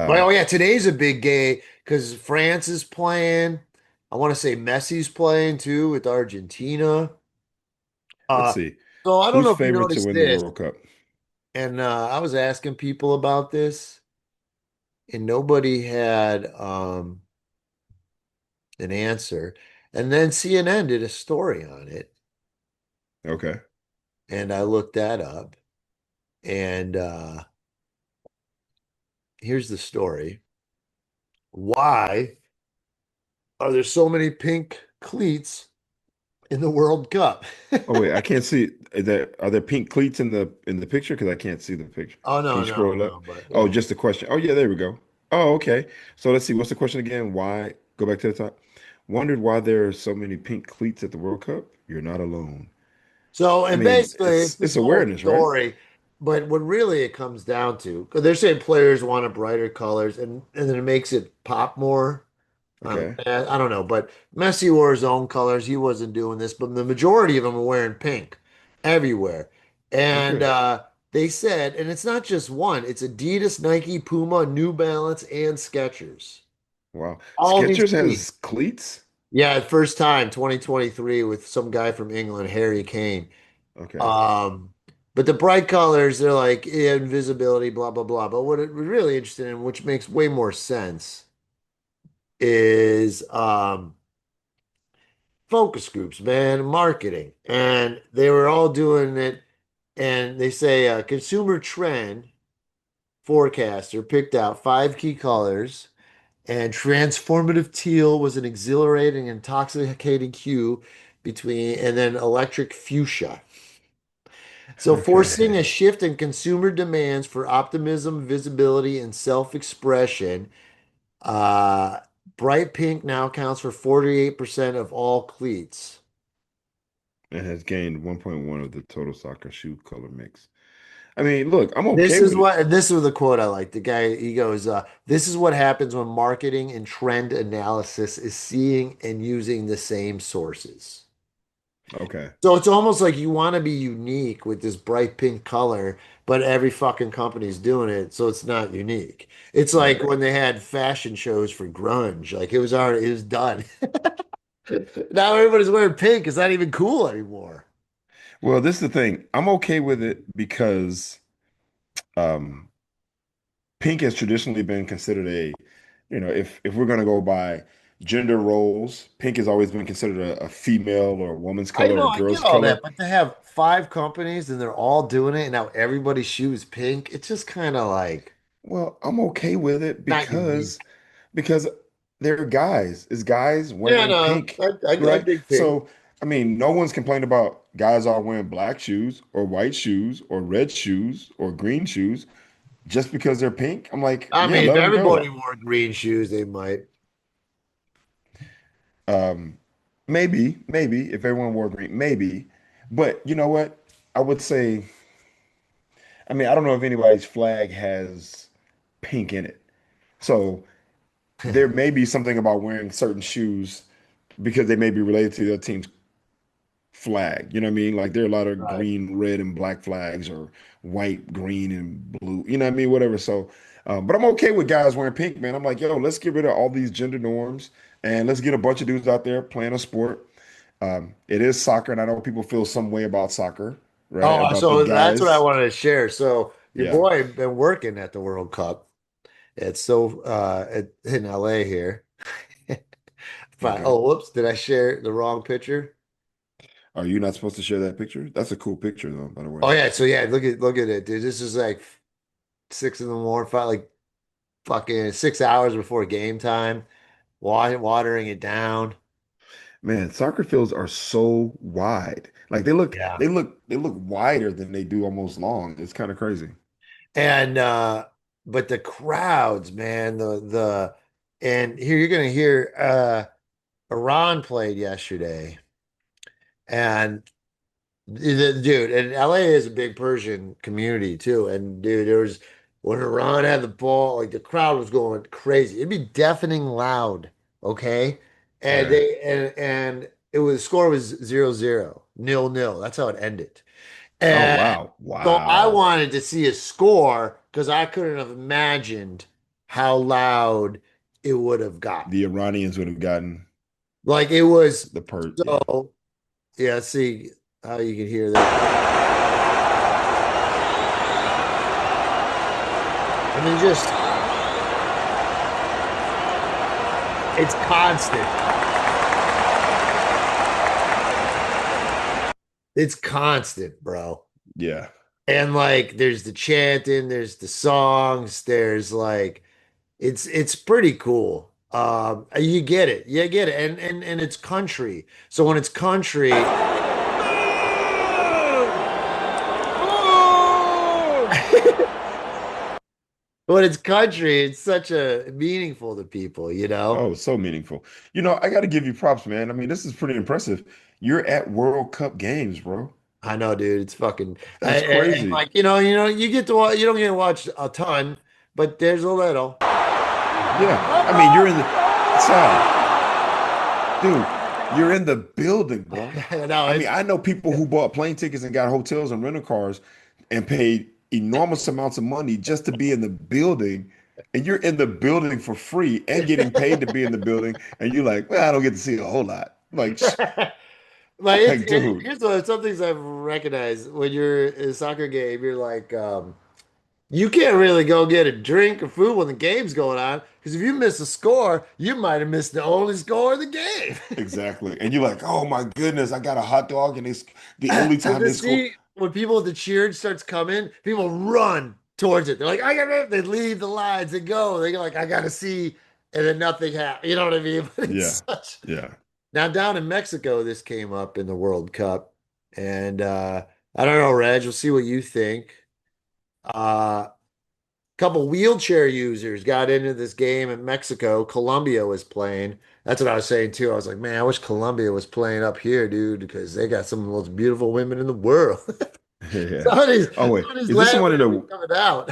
But Um, oh yeah, today's a big game because France is playing. I want to say Messi's playing too with Argentina. let's Uh, see. so I don't Who's know if you favorite to noticed win the this, World Cup? and I was asking people about this, and nobody had an answer. And then CNN did a story on it, Okay. and I looked that up. And here's the story. Why are there so many pink cleats in the World Cup? Oh wait, I can't see. Are there pink cleats in the picture? Because I can't see the picture. Oh Can no, you no, scroll up? no, but Oh, yeah. just the question. Oh yeah, there we go. Oh, okay. So let's see. What's the question again? Why? Go back to the top. Wondered why there are so many pink cleats at the World Cup. You're not alone. So, I and mean, basically, it's it's this whole awareness, right? story. But what really it comes down to, 'cause they're saying players want a brighter colors, and then it makes it pop more. Okay. I don't know, but Messi wore his own colors. He wasn't doing this, but the majority of them are wearing pink everywhere. Oh, And good. they said, and it's not just one, it's Adidas, Nike, Puma, New Balance, and Skechers. Wow. All these Skechers cleats. has cleats? Yeah, first time, 2023, with some guy from England, Harry Kane. Okay. Um, but the bright colors, they're like invisibility, blah, blah, blah. But what it was really interesting in, which makes way more sense, is focus groups, man, marketing. And they were all doing it. And they say a consumer trend forecaster picked out five key colors, and transformative teal was an exhilarating, intoxicating hue between, and then electric fuchsia. So, forcing a Okay. shift in consumer demands for optimism, visibility, and self-expression. Uh, Bright pink now accounts for 48% of all cleats. It has gained 1.1 of the total soccer shoe color mix. I mean, look, I'm This okay is with it. what, and this is the quote I like. The guy, he goes, this is what happens when marketing and trend analysis is seeing and using the same sources. Okay. So it's almost like you want to be unique with this bright pink color, but every fucking company's doing it, so it's not unique. It's like Right. when they had fashion shows for grunge, like it was done. Now everybody's wearing pink. It's not even cool anymore. Well, this is the thing. I'm okay with it because um, pink has traditionally been considered if we're gonna go by gender roles, pink has always been considered a female or a woman's I color or know, a I get girl's all that, color. but to have five companies and they're all doing it, and now everybody's shoe is pink, it's just kind of like Well, I'm okay with it not unique. because they're guys. It's guys Yeah, wearing no, pink, I right? dig pink. So, I mean, no one's complaining about guys all wearing black shoes or white shoes or red shoes or green shoes just because they're pink. I'm like, I yeah, mean, if let them everybody go. wore green shoes, they might. Um, maybe if everyone wore green, maybe. But you know what? I would say, I mean, I don't know if anybody's flag has pink in it. So there may be something about wearing certain shoes because they may be related to the other team's flag. You know what I mean? Like there are a lot of Right. green, red, and black flags or white, green, and blue. You know what I mean? Whatever. So, but I'm okay with guys wearing pink, man. I'm like, yo, let's get rid of all these gender norms and let's get a bunch of dudes out there playing a sport. It is soccer, and I know people feel some way about soccer, right? Oh, About the so that's what I guys. wanted to share. So your Yeah. boy been working at the World Cup. It's so in LA here. Okay. Oh, whoops, did I share the wrong picture? Are you not supposed to share that picture? That's a cool picture though, by the way. Oh yeah, so yeah, look at it, dude. This is like 6 in the morning, like fucking 6 hours before game time, watering it down. Man, soccer fields are so wide. Like Yeah. they look wider than they do almost long. It's kind of crazy. And but the crowds, man, the and here you're gonna hear Iran played yesterday. And dude, and LA is a big Persian community too. And dude, there was when Iran had the ball, like the crowd was going crazy. It'd be deafening loud, okay? And Yeah. and it was score was 0-0, 0-0. That's how it ended. Oh And wow. so I Wow. wanted to see a score because I couldn't have imagined how loud it would have got. The Iranians would have gotten Like it was yeah. so, yeah, see how you can hear that. I mean, just it's constant. It's constant, bro. Yeah. And like there's the chanting, there's the songs, there's like it's pretty cool. You get it. You get it. And it's country. So when it's country, when it's country, it's such a meaningful to people, you know? Oh, so meaningful. I got to give you props, man. I mean, this is pretty impressive. You're at World Cup games, bro. I know, dude. It's fucking That's and crazy. like you get to watch. You don't get to watch a ton, but there's a little. Yeah. I mean, you're in the Sal, dude, you're in the building, bro. No, I mean, I know people who bought plane tickets and got hotels and rental cars and paid enormous amounts of money just to be in the building. And you're in the building for free and getting paid to be in the building. And you're like, well, I don't get to see a whole lot. Like, like it's like, dude, here's what some things I've recognized when you're in a soccer game. You're like, you can't really go get a drink or food when the game's going on because if you miss a score, you might have missed the only score of the game. exactly. And you're like, oh my goodness, I got a hot dog, and it's the only And time to they score. see when people at the cheer starts coming, people run towards it. They're like, I gotta, they leave the lines, they go. They're like, I gotta see, and then nothing happens. You know what I mean? But Yeah. it's such Yeah. now down in Mexico, this came up in the World Cup. And I don't know, Reg, we'll see what you think. A couple wheelchair users got into this game in Mexico. Colombia was playing. That's what I was saying too. I was like, man, I wish Colombia was playing up here, dude, because they got some of the most beautiful women in the world. Yeah. Somebody's Oh wait, somebody's is this land one of women be the? coming out.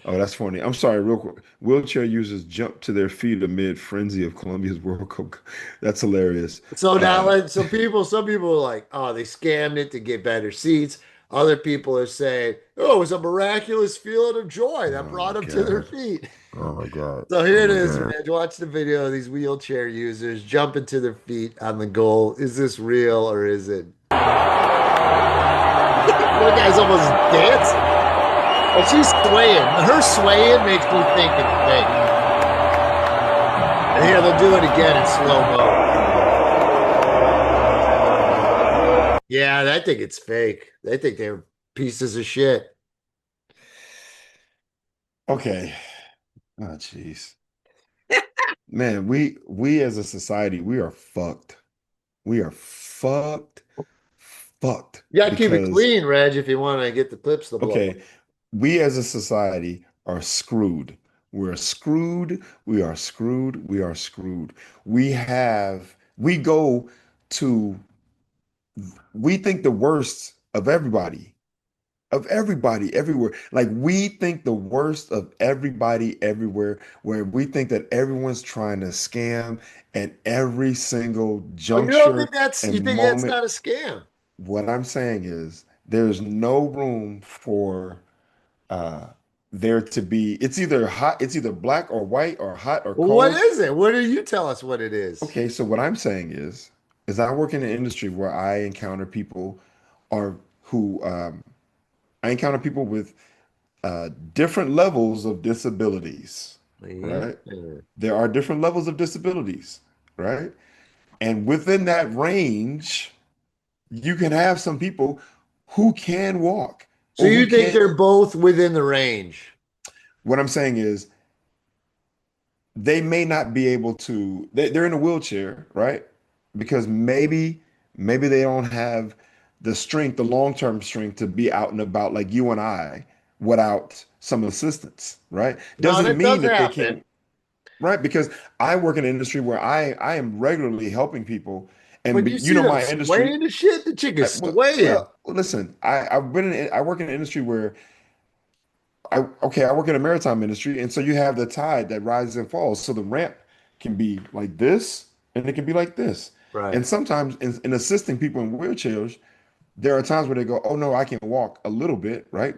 Oh, that's funny. I'm sorry, real quick. Wheelchair users jump to their feet amid frenzy of Colombia's World Cup. That's hilarious. So now, Um, like, some people are like, oh, they scammed it to get better seats. Other people are saying, oh, it was a miraculous feeling of joy that oh my brought them to their God. feet. Oh my God. So Oh here it my is, God. man. Watch the video of these wheelchair users jumping to their feet on the goal. Is this real or is it? One guy's almost dancing. Well, she's swaying. Her swaying makes me think it's fake. And here they'll do it again in slow mo. Yeah, I think it's fake. They think they're pieces of shit. Okay. Oh, jeez. Man, we as a society, we are fucked. We are fucked You gotta keep it because clean, Reg, if you want to get the clips to blow. okay, we as a society are screwed. We're screwed. We are screwed. We are screwed. We go to, we think the worst of everybody, everywhere. Like we think the worst of everybody, everywhere, where we think that everyone's trying to scam at every single Oh, you don't think juncture you and think that's moment. not a scam? What I'm saying is there's no room for uh there to be it's either black or white or hot or Well, what cold. is it? What do you tell us what it is? Okay, so what I'm saying is I work in an industry where I encounter people are who I encounter people with different levels of disabilities, Yeah. right? There are different levels of disabilities, right? And within that range, you can have some people who can walk So or who you think can. they're both within the range? What I'm saying is they may not be able to, they're in a wheelchair, right? Because maybe they don't have the strength, the long-term strength to be out and about like you and I without some assistance, right? No, Doesn't that mean does that they happen. can, right? Because I work in an industry where I am regularly helping people and But be, you you see know, them my industry. swaying to shit. The chick is Well, swaying. listen, I work in an industry where I work in a maritime industry, and so you have the tide that rises and falls. So the ramp can be like this, and it can be like this. Right. And sometimes in assisting people in wheelchairs, there are times where they go, "Oh no, I can walk a little bit, right?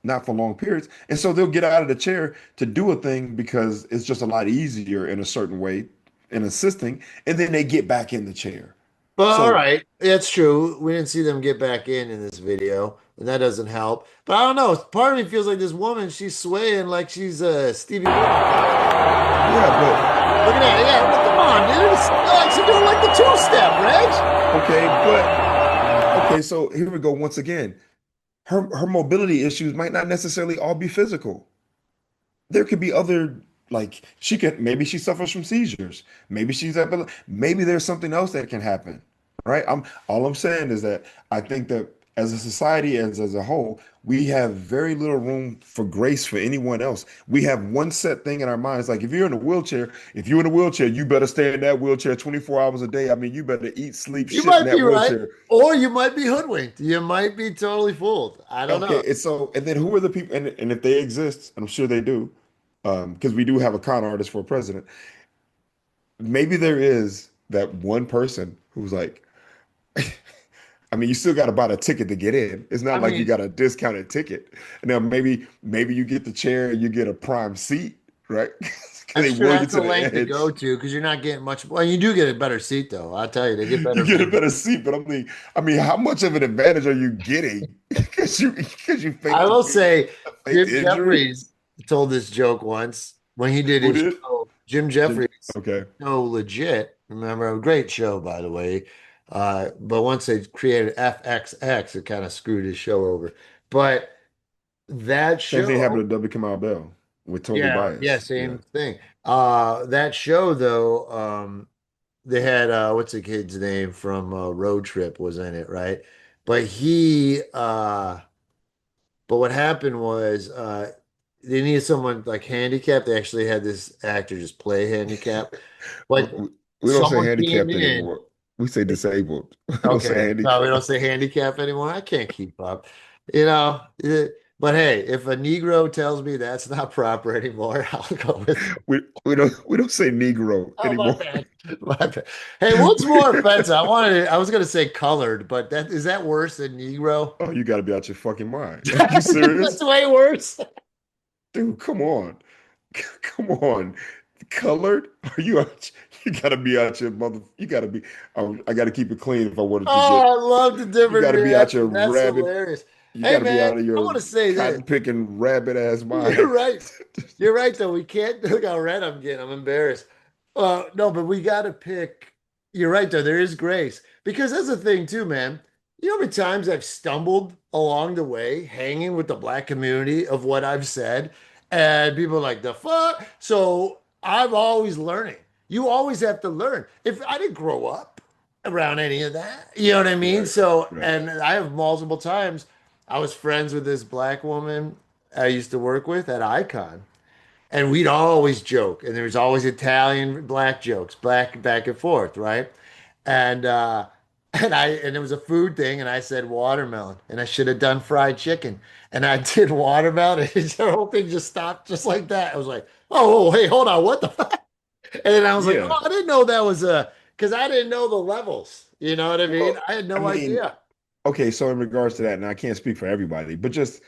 Not for long periods." And so they'll get out of the chair to do a thing because it's just a lot easier in a certain way in assisting, and then they get back in the chair. But all So right, that's true. We didn't see them get back in this video, and that doesn't help. But I don't know. Part of me feels like this woman, she's swaying like she's Stevie Wonder concert. yeah, but Look at that. Yeah, well, come on, dude. She's doing like the two-step, Reg. okay, but okay, so here we go once again. Her mobility issues might not necessarily all be physical. There could be other, like she could, maybe she suffers from seizures. Maybe maybe there's something else that can happen. Right? All I'm saying is that I think that as a society, as a whole, we have very little room for grace for anyone else. We have one set thing in our minds. Like if you're in a wheelchair, you better stay in that wheelchair 24 hours a day. I mean, you better eat, sleep, You shit in might be that right, wheelchair. or you might be hoodwinked. You might be totally fooled. I don't know. Okay, and so and then who are the people? And if they exist, and I'm sure they do, because we do have a con artist for president. Maybe there is that one person who's like, I mean, you still got to buy a ticket to get in. It's I not like you mean, got a discounted ticket. Now maybe you get the chair and you get a prime seat, right? Because they that's true. wheel you That's to the the length to go edge. to because you're not getting much. Well, you do get a better seat though. I'll tell you, they get You better get a view. better seat, but I mean, how much of an advantage are you getting? Because you I will say, faked Jim injury. Jeffries told this joke once when he did Who his did? show. Jim Jim. Jeffries, Okay. so legit. Remember, a great show, by the way. But once they created FXX, it kind of screwed his show over. But that Same thing happened show, to W. Kamau Bell with Totally yeah, Biased. Yeah. same thing. That show though, they had what's the kid's name from Road Trip was in it, right? But but what happened was they needed someone like handicapped. They actually had this actor just play handicapped. We, But we we don't say someone came handicapped in. anymore. We say disabled. We don't say Okay. No, we don't handicapped. say handicap anymore. I can't keep up. You know, but hey, if a Negro tells me that's not proper anymore, I'll go with it. We don't say Negro Oh, my anymore. bad. My bad. Hey, what's more offensive? I was gonna say colored, but that is that worse than Negro? Oh, you got to be out your fucking mind. Are you serious? That's way worse. Dude, come on. Come on. Colored? Are you out? You got to be out your mother. You got to be. I got to keep it clean if I wanted to Oh, get. I love the You different got to be out your reaction. That's rabbit. hilarious. You got Hey, to be man, out of I your want to say this. cotton picking rabbit ass You're mind. right. You're right, though. We can't look how red I'm getting. I'm embarrassed. No, but we got to pick. You're right, though. There is grace because that's the thing, too, man. You know how many times I've stumbled along the way, hanging with the black community of what I've said, and people are like, the fuck? So I'm always learning. You always have to learn. If I didn't grow up around any of that, you know what I mean? Right. So, Right. and I have multiple times, I was friends with this black woman I used to work with at Icon, and we'd always joke, and there was always Italian black jokes, back and forth, right? And and it was a food thing, and I said watermelon, and I should have done fried chicken, and I did watermelon, and the whole thing just stopped just like that. I was like, oh, hey, hold on, what the fuck? And then I was like, Yeah. oh, I didn't know that was because I didn't know the levels. You know what I mean? Well, I had I no mean, idea. okay, so in regards to that, and I can't speak for everybody, but just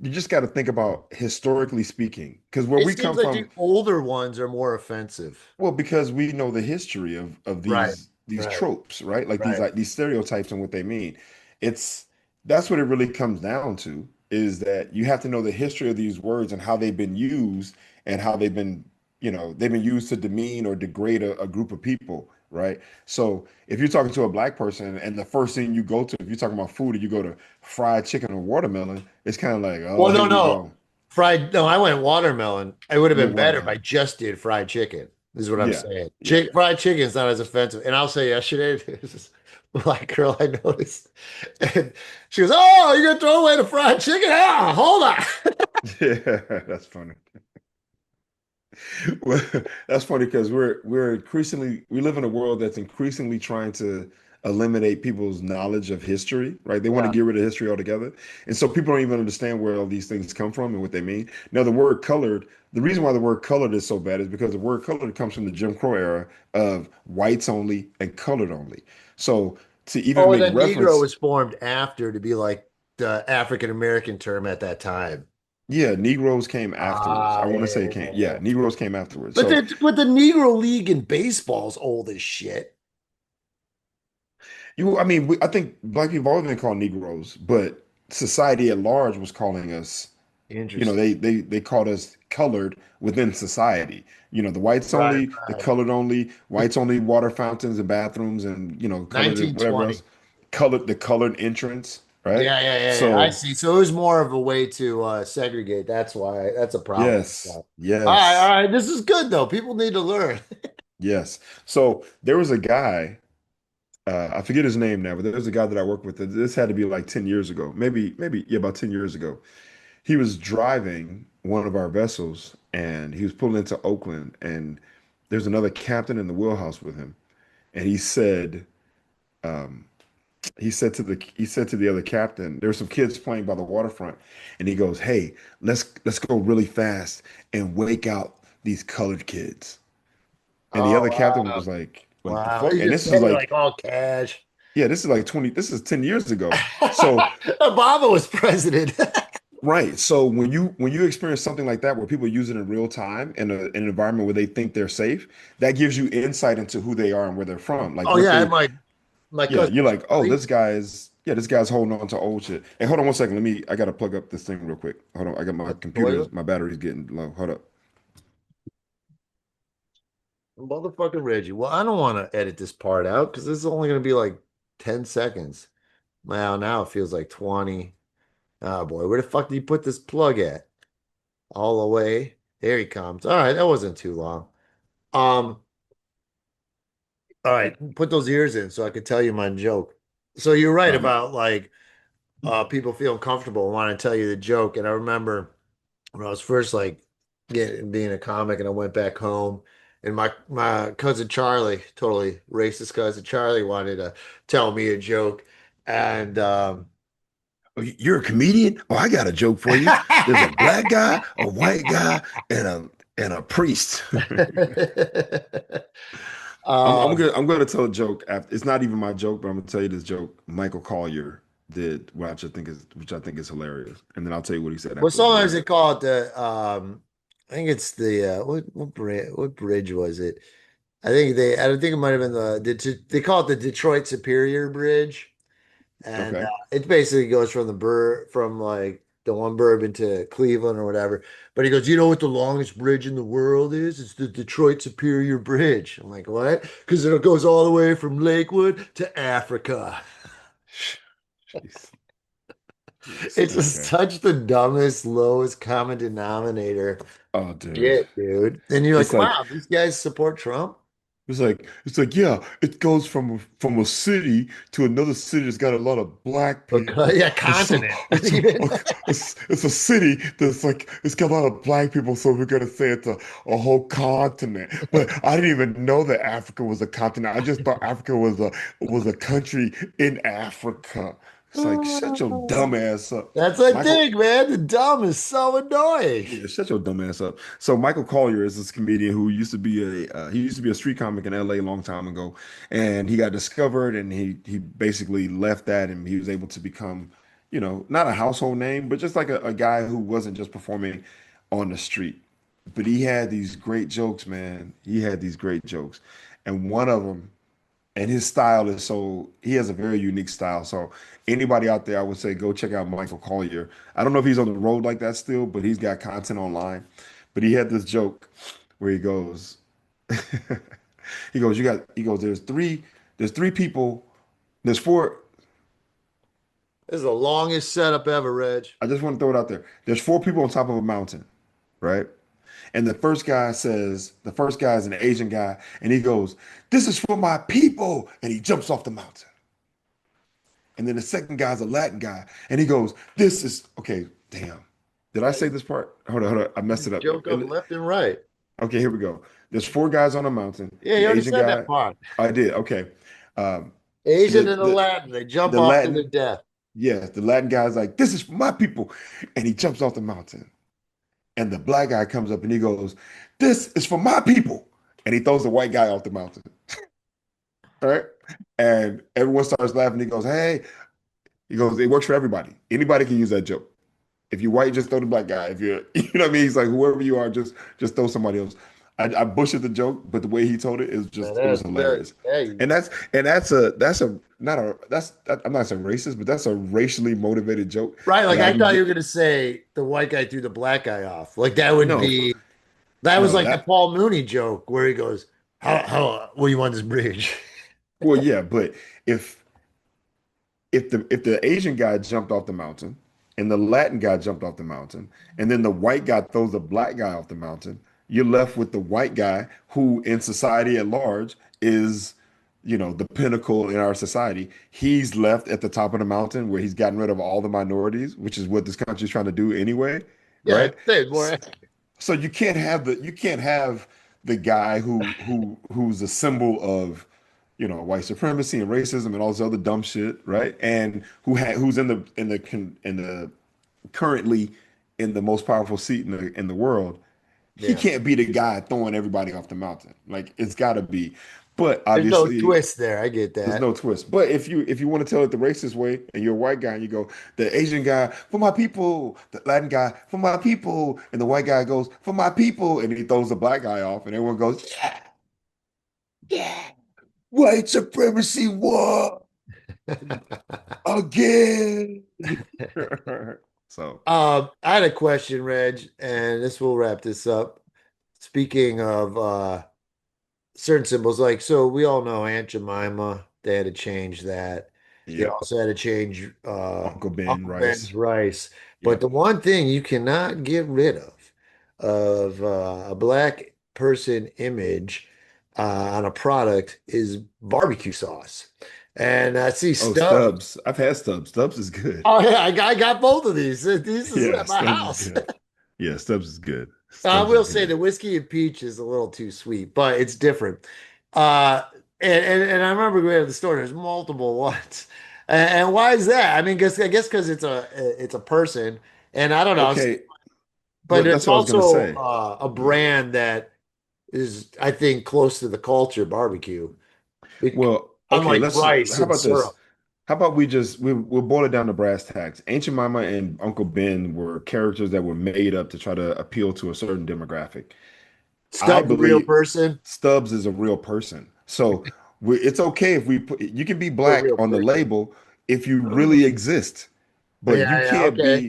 you just got to think about historically speaking, because where It we seems come like the from, older ones are more offensive. well, because we know the history of Right, these right, tropes, right? right. Like these stereotypes and what they mean. It's that's what it really comes down to, is that you have to know the history of these words and how they've been used and how they've been used to demean or degrade a group of people. right? So if you're talking to a black person and the first thing you go to, if you're talking about food and you go to fried chicken or watermelon, it's kind of like, oh, Well, here no, we no. go. Fried, no, I went watermelon. It would have You been went better if I watermelon. just did fried chicken, is what I'm Yeah, saying. yeah. Fried chicken is not as offensive. And I'll say yesterday, there's this black girl I noticed. And she goes, "Oh, you're gonna throw away the fried chicken? Ah, hold on." Yeah, that's funny. Well, that's funny because we're increasingly we live in a world that's increasingly trying to eliminate people's knowledge of history, right? They want to Yeah. get rid of history altogether. And so people don't even understand where all these things come from and what they mean. Now, the word colored, the reason why the word colored is so bad is because the word colored comes from the Jim Crow era of whites only and colored only. So to even Oh, and make then Negro reference, was formed after to be like the African American term at that time. yeah, Negroes came afterwards. I Ah, want to yeah, say yeah, came, yeah, yeah, yeah. Negroes came afterwards. But So the Negro League in baseball's old as shit. I mean, I think black people have always been called Negroes, but society at large was calling us, Interesting. they called us colored within society. The whites Right, only, the right. colored only, whites only water fountains and bathrooms and, colored and whatever 1920. else, the colored entrance, right? Yeah, yeah, yeah, yeah. I So, see. So it was more of a way to segregate. That's why that's a problem. yes, All right, all yes, right. This is good though. People need to learn. yes. So there was a guy, I forget his name now, but there was a guy that I worked with. This had to be like 10 years ago, maybe, yeah, about 10 years ago. He was driving one of our vessels and he was pulling into Oakland and there's another captain in the wheelhouse with him. And um, he said to the other captain, there were some kids playing by the waterfront, and he goes, "Hey, let's go really fast and wake out these colored kids." And the Oh other captain wow, was like the wow. fuck? He And just this is said it like, like all cash. yeah, this is 10 years ago. So Obama was president. right. So when you experience something like that where people use it in real time in an environment where they think they're safe, that gives you insight into who they are and where they're from. Like Oh what yeah, I had they my yeah, cousin you're like, "Oh, Charlie. this guy's holding on to old shit." Hey, hold on one second. I gotta plug up this thing real quick. Hold on. I got my That's the toilet. my battery's getting low. Hold up. Motherfucking Reggie. Well, I don't want to edit this part out because this is only going to be like 10 seconds. Well, now it feels like 20. Oh boy, where the fuck did you put this plug at? All the way. There he comes. All right, that wasn't too long. Um, all right, put those ears in so I could tell you my joke. So you're right Um, about like people feeling comfortable and want to tell you the joke. And I remember when I was first like getting being a comic and I went back home and my cousin Charlie, totally racist cousin Charlie, wanted to tell me a joke. And oh, you're a comedian? Oh, I got a joke for you. There's a black guy, a white guy, and a priest. um I'm gonna tell a joke after. It's not even my joke, but I'm gonna tell you this joke. Michael Collier did, which I think is hilarious, and then I'll tell you what he said what afterwards. song Ready? is it called? The I think it's the what bridge was it? I don't think it might have been they call it the Detroit Superior Bridge. And Okay. it basically goes from from like the one bourbon to Cleveland or whatever. But he goes, you know what the longest bridge in the world is? It's the Detroit Superior Bridge. I'm like, what? Because it goes all the way from Lakewood to Africa. Jeez. Yes. It's just Okay. such the dumbest, lowest common denominator Oh, dude. shit, dude. And you're It's like, like wow, these guys support Trump? yeah, it goes from a city to another city that's got a lot of black Okay, people. yeah, And so continent. it's a city that's like it's got a lot of black people, so we're gonna say it's a whole continent. But I didn't even know that Africa was a continent. I just thought Africa was a country in Africa. It's like shut your dumb ass up. That's the Michael thing, man. The dumb is so annoying. Yeah, shut your dumb ass up. So Michael Collier is this comedian who used to be a street comic in LA a long time ago, and he got discovered, and he basically left that, and he was able to become, not a household name, but just like a guy who wasn't just performing on the street, but he had these great jokes, man. He had these great jokes, and one of them and his style is he has a very unique style. So anybody out there, I would say go check out Michael Collier. I don't know if he's on the road like that still, but he's got content online. But he had this joke where he goes, He goes, there's three people, there's four. This is the longest setup ever, Reg. I just want to throw it out there. There's four people on top of a mountain, right? And the first guy is an Asian guy, and he goes, "This is for my people," and he jumps off the mountain. And then the second guy's a Latin guy, and he goes, "This is okay." Damn, did I say this part? Hold on, I messed it up. Joke up left and right. Okay, here we go. There's four guys on a mountain. Yeah, you The already Asian said that guy, part. I did. Okay, um, Asian the and the Latin, they jump the off to the Latin, death. yes, the Latin guy's like, "This is for my people," and he jumps off the mountain. And the black guy comes up and he goes, "This is for my people," and he throws the white guy off the mountain. All right, and everyone starts laughing. He goes, "Hey," he goes, "It works for everybody. Anybody can use that joke. If you're white, just throw the black guy. If you're, you know what I mean? He's like, whoever you are, just throw somebody else." I butchered the joke, but the way he told it is Man, just it was hilarious. hey, And that's a not a that's I'm not saying racist, but that's a racially motivated joke right. that Like I I can thought you get. were gonna say the white guy threw the black guy off. Like that would No, be that was no, like the that Paul Mooney joke where he goes, how what do you want this bridge? well, yeah, but if if the Asian guy jumped off the mountain and the Latin guy jumped off the mountain and then the white guy throws the black guy off the mountain, you're left with the white guy who in society at large is, the pinnacle in our society. He's left at the top of the mountain where he's gotten rid of all the minorities, which is what this country's trying to do anyway, Yeah, right? say it more. So you can't have the guy who's a symbol of white supremacy and racism and all this other dumb shit, right? And who's in the currently in the most powerful seat in the world. He Yeah. can't be the guy throwing everybody off the mountain. Like it's got to be. But There's no obviously twist there. I get there's that. no twist. But if you want to tell it the racist way and you're a white guy and you go, the Asian guy for my people, the Latin guy for my people, and the white guy goes for my people, and he throws the black guy off, and everyone goes, yeah, yeah, white supremacy war again. So, I had a question, Reg, and this will wrap this up. Speaking of certain symbols, like so we all know Aunt Jemima, they had to change that. They yep, also had to change Uncle Ben Uncle Ben's Rice. rice. But Yep. the one thing you cannot get rid of a black person image on a product is barbecue sauce. And I see Oh, Stubbs. Stubbs. I've had Stubbs. Stubbs is good. Oh yeah, I got both of these. This is Yeah, at my Stubbs is house. good. Yeah, Stubbs is good. I Stubbs is will say good. the whiskey and peach is a little too sweet, but it's different. Uh, and I remember going to the store. There's multiple ones, and why is that? I mean, I guess because it's a person, and I don't know, Okay, but that's it's what I was gonna also say. a brand that is, I think, close to the culture barbecue, Bec- Well, okay, unlike let's rice how and about this? syrup. How about we'll boil it down to brass tacks. Ancient Mama and Uncle Ben were characters that were made up to try to appeal to a certain demographic. I Stubbs a real believe person, Stubbs is a real person. So it's okay if we put you can be a black real on the person. label if you really exist, but Yeah, yeah, okay.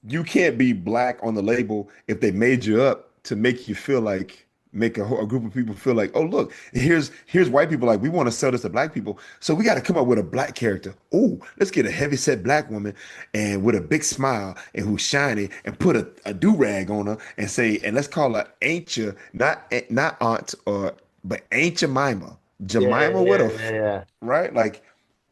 you can't be black on the label if they made you up to make you feel like make a group of people feel like, oh look, here's white people like we want to sell this to black people, so we got to come up with a black character. Oh, let's get a heavy set black woman and with a big smile and who's shiny and put a do rag on her and say and let's call her Ain't you not aunt or but Ain't Jemima Yeah, Jemima with yeah, a yeah, yeah. right like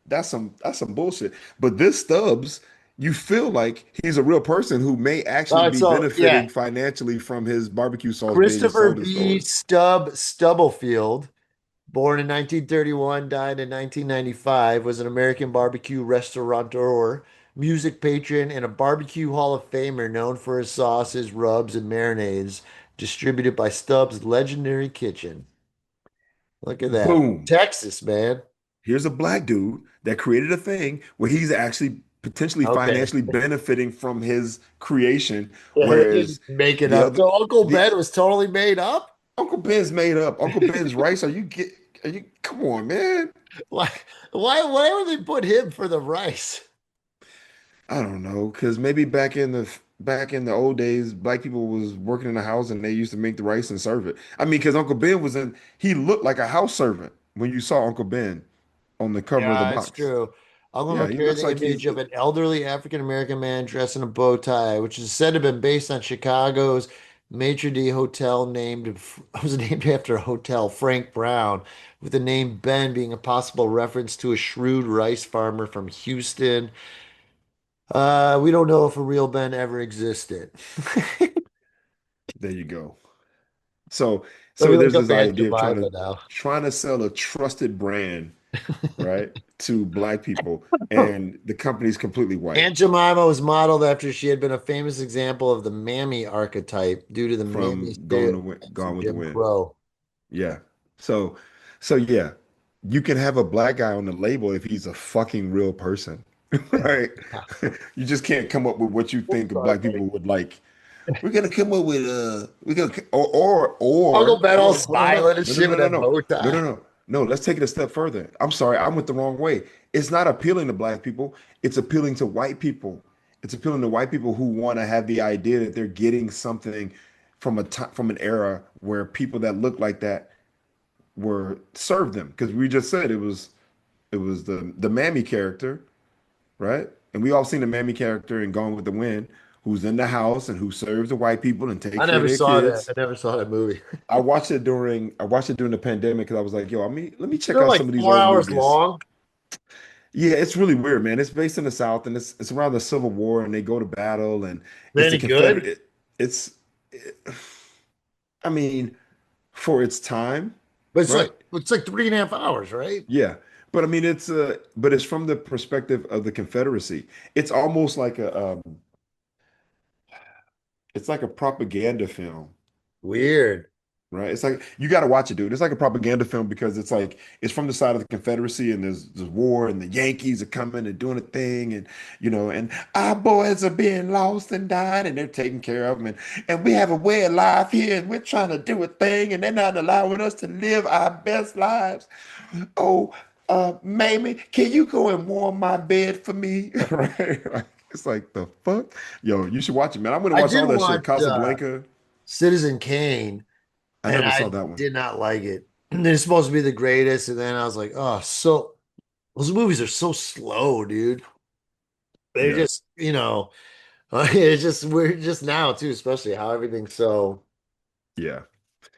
that's some bullshit. But this Stubbs, you feel like he's a real person who may All actually right, be so yeah, benefiting financially from his barbecue sauce being Christopher sold in B. stores. Stubblefield, born in 1931, died in 1995, was an American barbecue restaurateur, music patron, and a barbecue Hall of Famer known for his sauces, rubs, and marinades distributed by Stubbs' legendary kitchen. Look at that. Boom. Texas, man. Here's a black dude that created a thing where he's actually potentially Okay. financially benefiting from his creation, Yeah, they whereas didn't make it the up. other So Uncle the Ben was totally made up? Uncle Ben's made up. Uncle Ben's rice. Are you come on, man? Like, why would they put him for the rice? I don't know, because maybe back in the back in the old days, black people was working in the house and they used to make the rice and serve it. I mean, because Uncle Ben was in, he looked like a house servant when you saw Uncle Ben on the cover of the Yeah, it's box. true. Yeah, Algoma he carried looks the like image he's of an elderly African American man dressed in a bow tie, which is said to have been based on Chicago's maitre d' hotel named was named after a hotel, Frank Brown, with the name Ben being a possible reference to a shrewd rice farmer from Houston. We don't know if a real Ben ever existed. there you go. So Looking there's like a this bad idea of Jemima now. trying to sell a trusted brand, right, to black people, and the company's completely white Aunt Jemima was modeled after she had been a famous example of the mammy archetype due to the mammy from Gone to stereotypes of Gone with the Jim Wind. Crow. Yeah. So yeah, you can have a black guy on the label if he's a fucking real person, right? You just can't come up with what you think Sorry, black buddy. people would like. We're gonna come up with we're gonna Uncle Ben all hold on, smiling and shit with that bow tie. no, let's take it a step further. I'm sorry, I went the wrong way. It's not appealing to black people, it's appealing to white people. It's appealing to white people who want to have the idea that they're getting something from a time, from an era where people that look like that were served them. Because we just said it was the mammy character, right? And we all seen the mammy character in Gone with the Wind, who's in the house and who serves the white people and take I care of never their saw that. kids. I never saw that movie. I watched it during the pandemic because I was like, yo, let me check They're out like some of these four old hours movies. long. Yeah, it's really weird, man. It's based in the South and it's around the Civil War and they go to battle and it's the Any good? Confederate. It's, I mean, for its time, But right? it's like 3.5 hours, right? Yeah. But I mean, but it's from the perspective of the Confederacy. It's almost like it's like a propaganda film. Weird. Right. It's like you got to watch it, dude. It's like a propaganda film because it's like it's from the side of the Confederacy and there's war and the Yankees are coming and doing a thing and and our boys are being lost and dying and they're taking care of them and we have a way of life here and we're trying to do a thing and they're not allowing us to live our best lives. Oh, Mamie, can you go and warm my bed for me? Right? Like, it's like the fuck, yo. You should watch it, man. I'm gonna I watch did all that watch shit. Casablanca. Citizen Kane, I and never saw I that one. did not like it. It's supposed to be the greatest, and then I was like, oh, so those movies are so slow, dude. They're Yeah. just, it's just we're just now too, especially how everything's so. Yeah.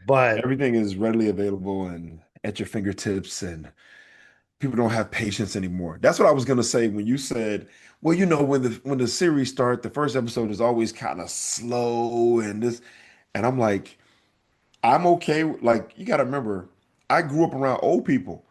But Everything is readily available and at your fingertips, and people don't have patience anymore. That's what I was gonna say when you said, well, when the series start, the first episode is always kind of slow and this, and I'm like, I'm okay. Like, you gotta remember, I grew up around old people,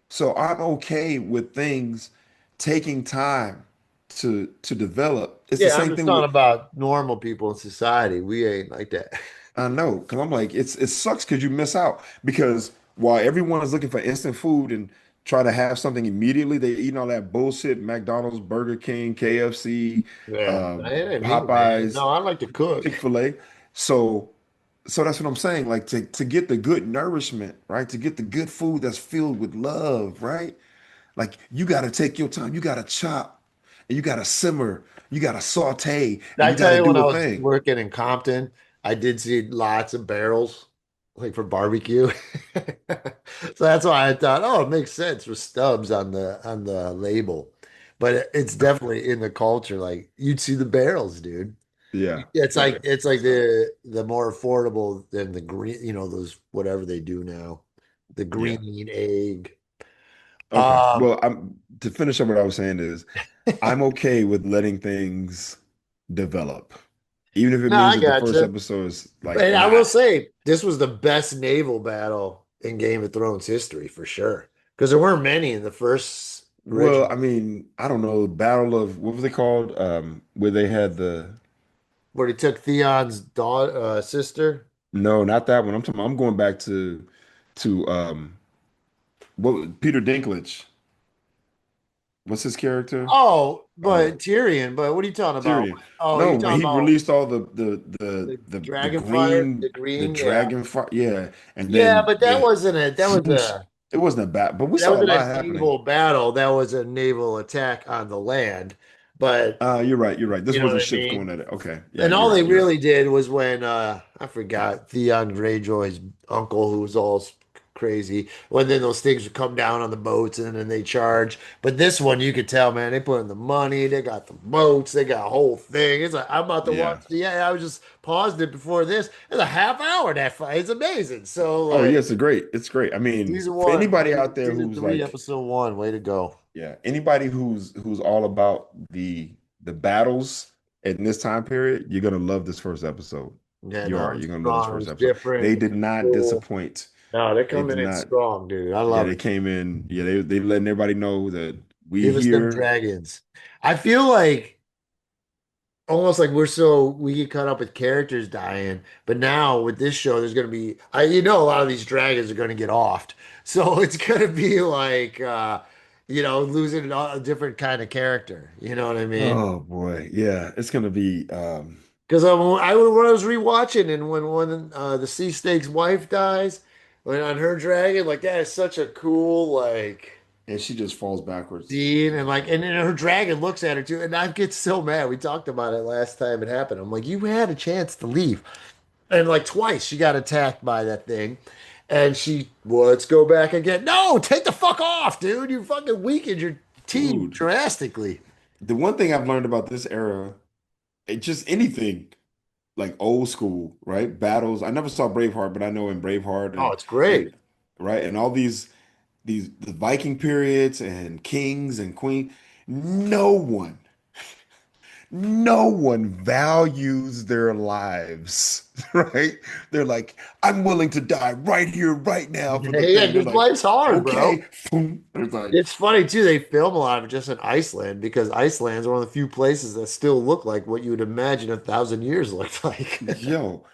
so I'm okay with things taking time to develop. It's the yeah, I'm same just thing talking with about normal people in society. We ain't like that. I know, because I'm like, it sucks because you miss out. Because while everyone is looking for instant food and try to have something immediately, they eating all that bullshit, McDonald's, Burger King, KFC, Yeah, I didn't mean, man. Popeyes, No, I like to cook. Chick-fil-A. So that's what I'm saying. Like to get the good nourishment, right? To get the good food that's filled with love, right? Like you gotta take your time, you gotta chop, and you gotta simmer, you gotta saute, Did and I you tell gotta you when do I a was thing. working in Compton, I did see lots of barrels, like for barbecue. So that's why I thought, oh, it makes sense with stubs on the label. But it's definitely in the culture. Like you'd see the barrels, dude. Yeah. It's like the more affordable than the green, those whatever they do now. The Yeah. green egg. Okay. Um, Well, I'm to finish up what I was saying is I'm okay with letting things develop. Even if it no, means I that the first gotcha. episode is like And I will not say, this was the best naval battle in Game of Thrones history for sure. Because there weren't many in the first well, original, I mean, I don't know, Battle of what was it called? Where they had the where he took Theon's daughter, sister. no, not that one. I'm going back to what Peter Dinklage. What's his character? Oh, Um but Tyrion. But what are you talking about? Tyrion. Oh, No, you're when talking he about released all the dragon fire, the the green. Yeah, dragon fire, yeah, and yeah, then but that the wasn't it. whoosh, it wasn't a bat, but we That saw a wasn't lot a happening. naval battle. That was a naval attack on the land. But You're right. You're right. This you know wasn't what I ships mean? going at it. Okay. Yeah, And you're all right. they You're right. really did was when I forgot Theon Greyjoy's uncle, who was all crazy. When then those things would come down on the boats and then they charge. But this one, you could tell, man, they put in the money. They got the boats. They got a whole thing. It's like I'm about to Yeah. watch. Yeah, I was just paused it before this. It's a half hour that fight. It's amazing. So Oh, like yeah, it's great. It's great. I mean, season for one, anybody out there season who's three, like, episode one. Way to go. yeah, anybody who's all about the battles in this time period, you're gonna love this first episode. Yeah, You no, are. it's You're gonna love this strong. first It's episode. different. They did It's not cool. disappoint. No, they're They did coming in not. strong, dude. I Yeah, love they it. came in. Yeah, they letting everybody know that we Give us them here. dragons. I feel like almost like we get caught up with characters dying, but now with this show, there's gonna be a lot of these dragons are gonna get offed, so it's gonna be like losing a different kind of character. You know what I mean? Oh boy, yeah, it's gonna be. Because when I was rewatching and when the sea snake's wife dies, when on her dragon, like that is such a cool like. And she just falls backwards. Dean and then her dragon looks at her too, and I get so mad. We talked about it last time it happened. I'm like, you had a chance to leave, and like twice she got attacked by that thing, and let's go back again. No, take the fuck off, dude. You fucking weakened your team Dude, drastically. the one thing I've learned about this era, it just anything like old school, right? Battles. I never saw Braveheart, but I know in Braveheart Oh, it's great. and right and all these the Viking periods and kings and queen, no one, no one values their lives, right? They're like, I'm willing to die right here, right now for the Yeah, thing. They're because like, life's hard, bro. okay. Boom. It's like, It's funny too. They film a lot of it just in Iceland because Iceland's one of the few places that still look like what you would imagine 1,000 years looked like. yo,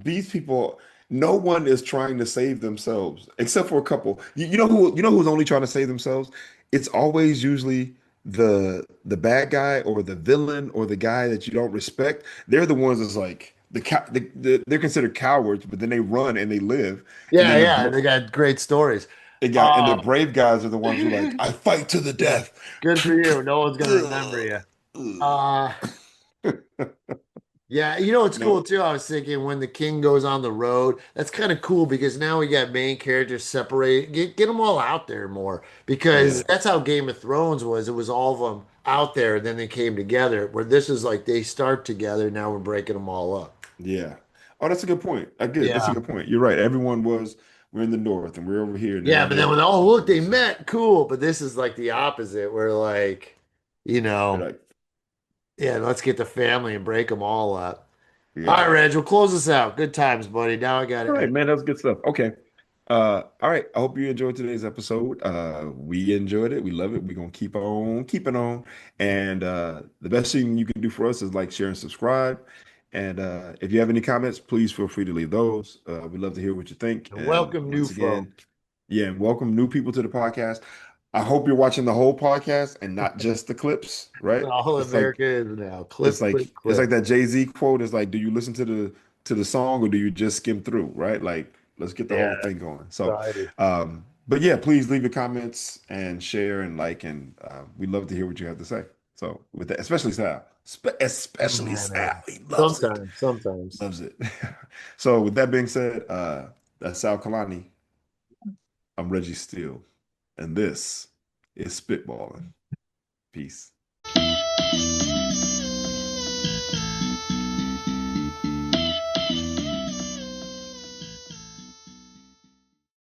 these people, no one is trying to save themselves except for a couple. You know who's only trying to save themselves? It's always usually the bad guy or the villain or the guy that you don't respect. They're the ones that's like they're considered cowards, but then they run and they live. And Yeah, then yeah, they got great stories. the Uh, brave guys are the ones who are like, I fight to the Yeah, death. good for you. No one's gonna remember you. Uh, yeah, it's cool No, too. I was thinking when the king goes on the road, that's kind of cool because now we got main characters separate. Get them all out there more because yeah. that's how Game of Thrones was. It was all of them out there, and then they came together. Where this is like they start together. Now we're breaking them all up. Yeah. Oh, that's a good point. I get That's a Yeah, good point. You're right. We're in the north and we're over here and they're yeah. over But then there. when look, they met, cool. But this is like the opposite. Where like, you They're know, like, yeah, let's get the family and break them all up. All yeah. right, Reg, we'll close this out. Good times, buddy. Now I got All right, it. man. That's good stuff. Okay. All right. I hope you enjoyed today's episode. We enjoyed it. We love it. We're gonna keep on keeping on. And the best thing you can do for us is like, share, and subscribe. And if you have any comments, please feel free to leave those. We'd love to hear what you think. And And welcome, new once again, folks. yeah, and welcome new people to the podcast. I hope you're watching the whole podcast and not just the clips, right? All It's like America is now. it's Clip, clip, like it's like clip. that Jay-Z quote. It's like, do you listen to the song or do you just skim through, right? Like, let's get the Yeah, whole thing going. So, excited. but yeah, please leave your comments and share and like, and we'd love to hear what you have to say. So, with that, especially Sal, especially Yeah, Sal, man. he loves it, Sometimes. loves it. So, with that being said, that's Sal Kalani. I'm Reggie Steele, and this is Spitballing. Peace.